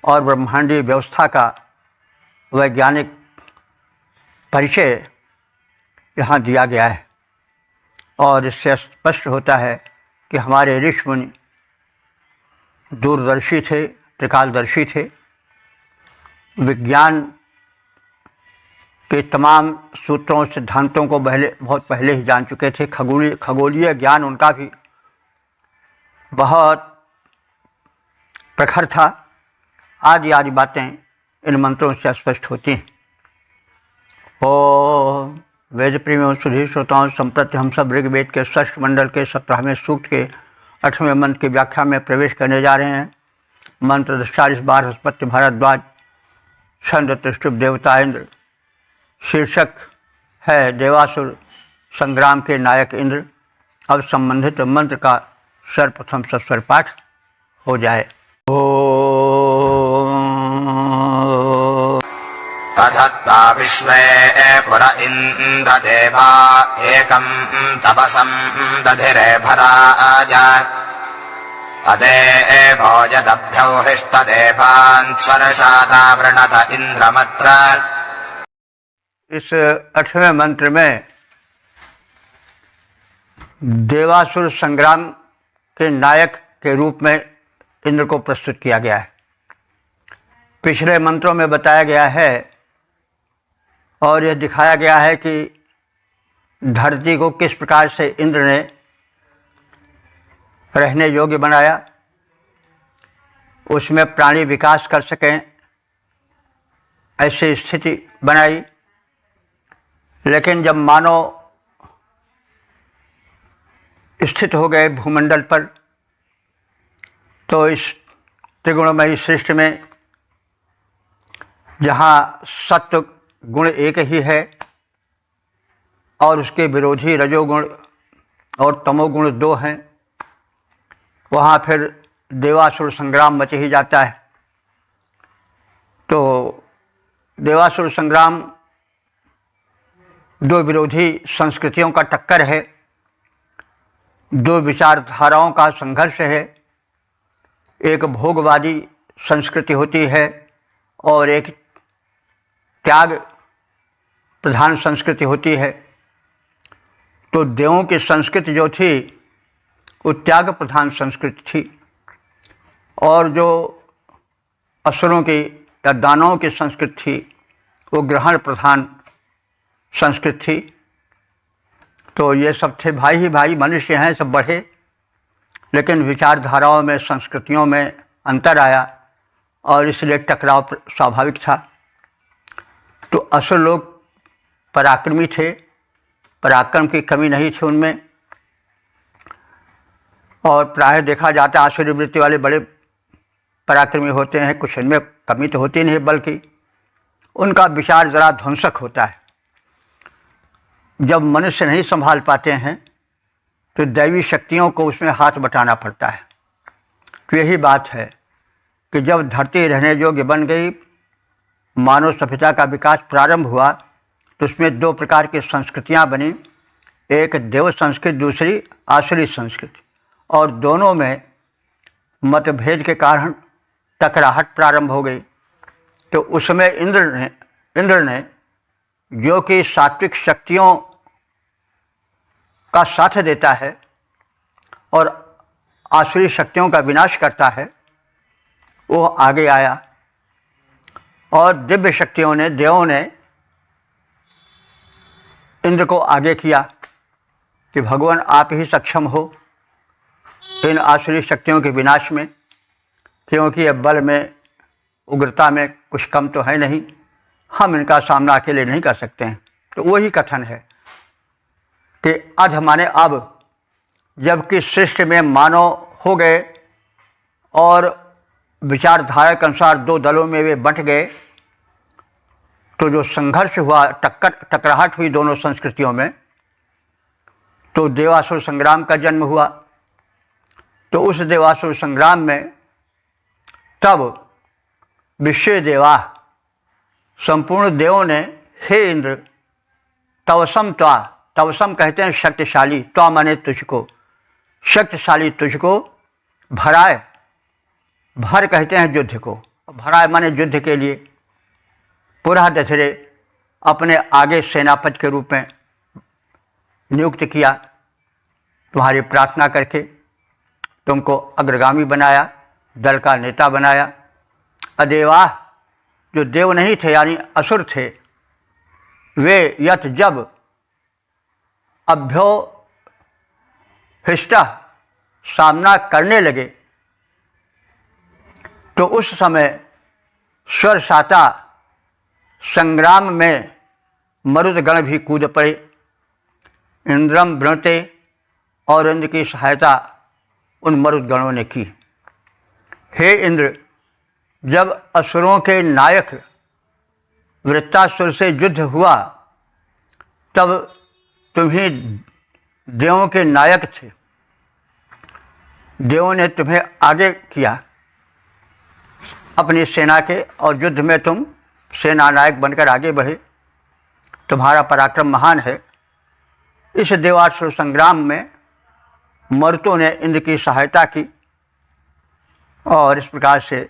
[SPEAKER 1] और ब्रह्मांडीय व्यवस्था का वैज्ञानिक परिचय यहाँ दिया गया है। और इससे स्पष्ट होता है कि हमारे ऋषि मुनि दूरदर्शी थे, त्रिकालदर्शी थे, विज्ञान के तमाम सूत्रों सिद्धांतों को बहुत पहले ही जान चुके थे। खगोलीय ज्ञान उनका भी बहुत प्रखर था। आदि आदि बातें इन मंत्रों से स्पष्ट होती हैं। ओम वेद प्रेमियों सुधी श्रोताओं, संप्रति हम सब ऋग्वेद के षष्ठ मंडल के 17वें सूक्त के 8वें मंत्र की व्याख्या में प्रवेश करने जा रहे हैं। मंत्र 40 बार हस्पत्य भारद्वाज, छंद त्रिष्टुप देवता इंद्र। शीर्षक है देवासुर संग्राम के नायक इंद्र। अब संबंधित मंत्र का सर्वप्रथम सस्वर पाठ हो जाए।
[SPEAKER 2] तथत्वा विश्वे पुर इन्द्रदेवा एकं तपसं दधिरे भराज तदेवो यदभ्यो हिष्टदेवान् स्वरशाता वृणत इन्द्रमत्र।
[SPEAKER 1] इस 8वें मंत्र में देवासुर संग्राम के नायक के रूप में इंद्र को प्रस्तुत किया गया है। पिछले मंत्रों में बताया गया है और यह दिखाया गया है कि धरती को किस प्रकार से इंद्र ने रहने योग्य बनाया, उसमें प्राणी विकास कर सकें ऐसी स्थिति बनाई। लेकिन जब मानव स्थित हो गए भूमंडल पर, तो इस त्रिगुणमयी सृष्टि में जहाँ सत्व गुण एक ही है और उसके विरोधी रजोगुण और तमोगुण 2 हैं, वहाँ फिर देवासुर संग्राम मच ही जाता है। तो देवासुर संग्राम 2 विरोधी संस्कृतियों का टक्कर है, 2 विचारधाराओं का संघर्ष है। एक भोगवादी संस्कृति होती है और एक त्याग प्रधान संस्कृति होती है। तो देवों की संस्कृति जो थी वो त्याग प्रधान संस्कृति थी, और जो असुरों की या दानवों की संस्कृति थी वो ग्रहण प्रधान संस्कृति थी। तो ये सब थे भाई ही भाई, मनुष्य हैं, सब बढ़े, लेकिन विचारधाराओं में, संस्कृतियों में अंतर आया और इसलिए टकराव स्वाभाविक था। तो असुर लोग पराक्रमी थे, पराक्रम की कमी नहीं थी उनमें, और प्रायः देखा जाता है आसुरी वृत्ति वाले बड़े पराक्रमी होते हैं, कुछ इनमें कमी तो होती नहीं, बल्कि उनका विचार ज़रा ध्वंसक होता है। जब मनुष्य नहीं संभाल पाते हैं तो दैवी शक्तियों को उसमें हाथ बटाना पड़ता है। तो यही बात है कि जब धरती रहने योग्य बन गई, मानव सभ्यता का विकास प्रारंभ हुआ, तो उसमें 2 प्रकार की संस्कृतियां बनी, एक देव संस्कृति, दूसरी आसुरी संस्कृति, और दोनों में मतभेद के कारण टकराहट प्रारंभ हो गई। तो उसमें इंद्र ने जो कि सात्विक शक्तियों का साथ देता है और आसुरी शक्तियों का विनाश करता है, वो आगे आया और दिव्य शक्तियों ने, देवों ने इंद्र को आगे किया कि भगवान आप ही सक्षम हो इन आसुरी शक्तियों के विनाश में, क्योंकि ये बल में, उग्रता में कुछ कम तो है नहीं, हम इनका सामना अकेले नहीं कर सकते हैं। तो वही कथन है कि अध माने अब, जबकि सृष्टि में मानव हो गए और विचारधारा के अनुसार दो दलों में वे बंट गए, तो जो संघर्ष हुआ, टकराहट हुई दोनों संस्कृतियों में, तो देवासुर संग्राम का जन्म हुआ। तो उस देवासुर संग्राम में तब विश्व देवा, संपूर्ण देवों ने, हे इंद्र, तवसम त्वा, तवसम कहते हैं शक्तिशाली, त्वा माने तुझको, शक्तिशाली तुझको, भराए, भर कहते हैं युद्ध को, भराए माने युद्ध के लिए, पुरः दधरे, अपने आगे सेनापति के रूप में नियुक्त किया, तुम्हारी प्रार्थना करके तुमको अग्रगामी बनाया, दल का नेता बनाया। अदेवा, जो देव नहीं थे यानी असुर थे, वे यत जब अभ्यो हिष्टा सामना करने लगे, तो उस समय स्वर साता संग्राम में मरुदगण भी कूद पड़े, इंद्रम वृणते, और इंद्र की सहायता उन मरुदगणों ने की। हे इंद्र, जब असुरों के नायक वृत्तासुर से युद्ध हुआ, तब तुम ही देवों के नायक थे, देवों ने तुम्हें आगे किया अपनी सेना के, और युद्ध में तुम सेना नायक बनकर आगे बढ़े, तुम्हारा पराक्रम महान है। इस देवासुर संग्राम में मरुतों ने इंद्र की सहायता की, और इस प्रकार से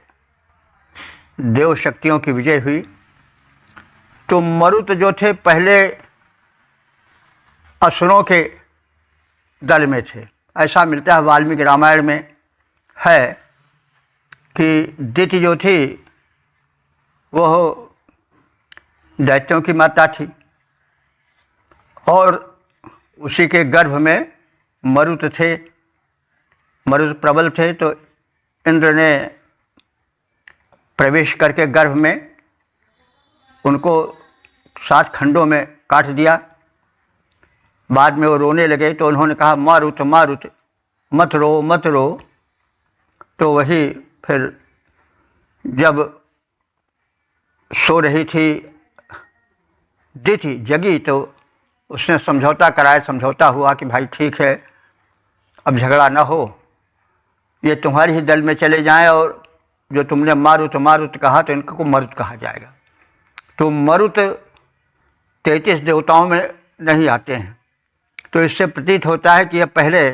[SPEAKER 1] देव शक्तियों की विजय हुई। तो मरुत जो थे पहले असुरों के दल में थे, ऐसा मिलता है वाल्मीकि रामायण में है कि दिति जो थी वह दैत्यों की माता थी, और उसी के गर्भ में मरुत थे, मरुत प्रबल थे। तो इंद्र ने प्रवेश करके गर्भ में उनको 7 खंडों में काट दिया। बाद में वो रोने लगे, तो उन्होंने कहा मारुत मारुत, मत रो मत रो। तो वही फिर जब सो रही थी दिति, जगी, तो उसने समझौता कराया, समझौता हुआ कि भाई ठीक है, अब झगड़ा ना हो, ये तुम्हारी ही दल में चले जाएं, और जो तुमने मारुत मारुत कहा तो इनको मरुत कहा जाएगा। तो मरुत 33 देवताओं में नहीं आते हैं, तो इससे प्रतीत होता है कि ये पहले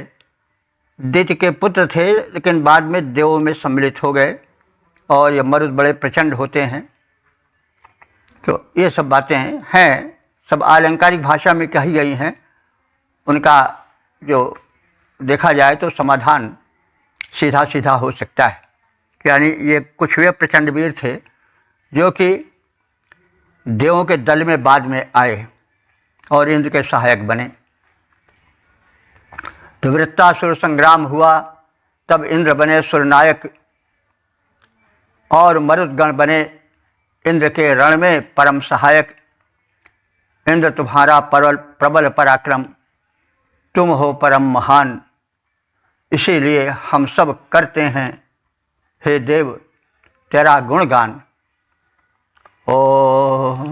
[SPEAKER 1] दिति के पुत्र थे, लेकिन बाद में देवों में सम्मिलित हो गए, और ये मरुत बड़े प्रचंड होते हैं। तो ये सब बातें हैं, सब आलंकारिक भाषा में कही गई हैं। उनका जो देखा जाए तो समाधान सीधा सीधा हो सकता है, यानी ये कुछ वे प्रचंड वीर थे जो कि देवों के दल में बाद में आए और इंद्र के सहायक बने। तो वृत्तासुर संग्राम हुआ, तब इंद्र बने सुरनायक, और मरुदगण बने इंद्र के रण में परम सहायक। इंद्र तुम्हारा प्रबल पराक्रम, तुम हो परम महान, इसीलिए हम सब करते हैं हे देव तेरा गुणगान। ओ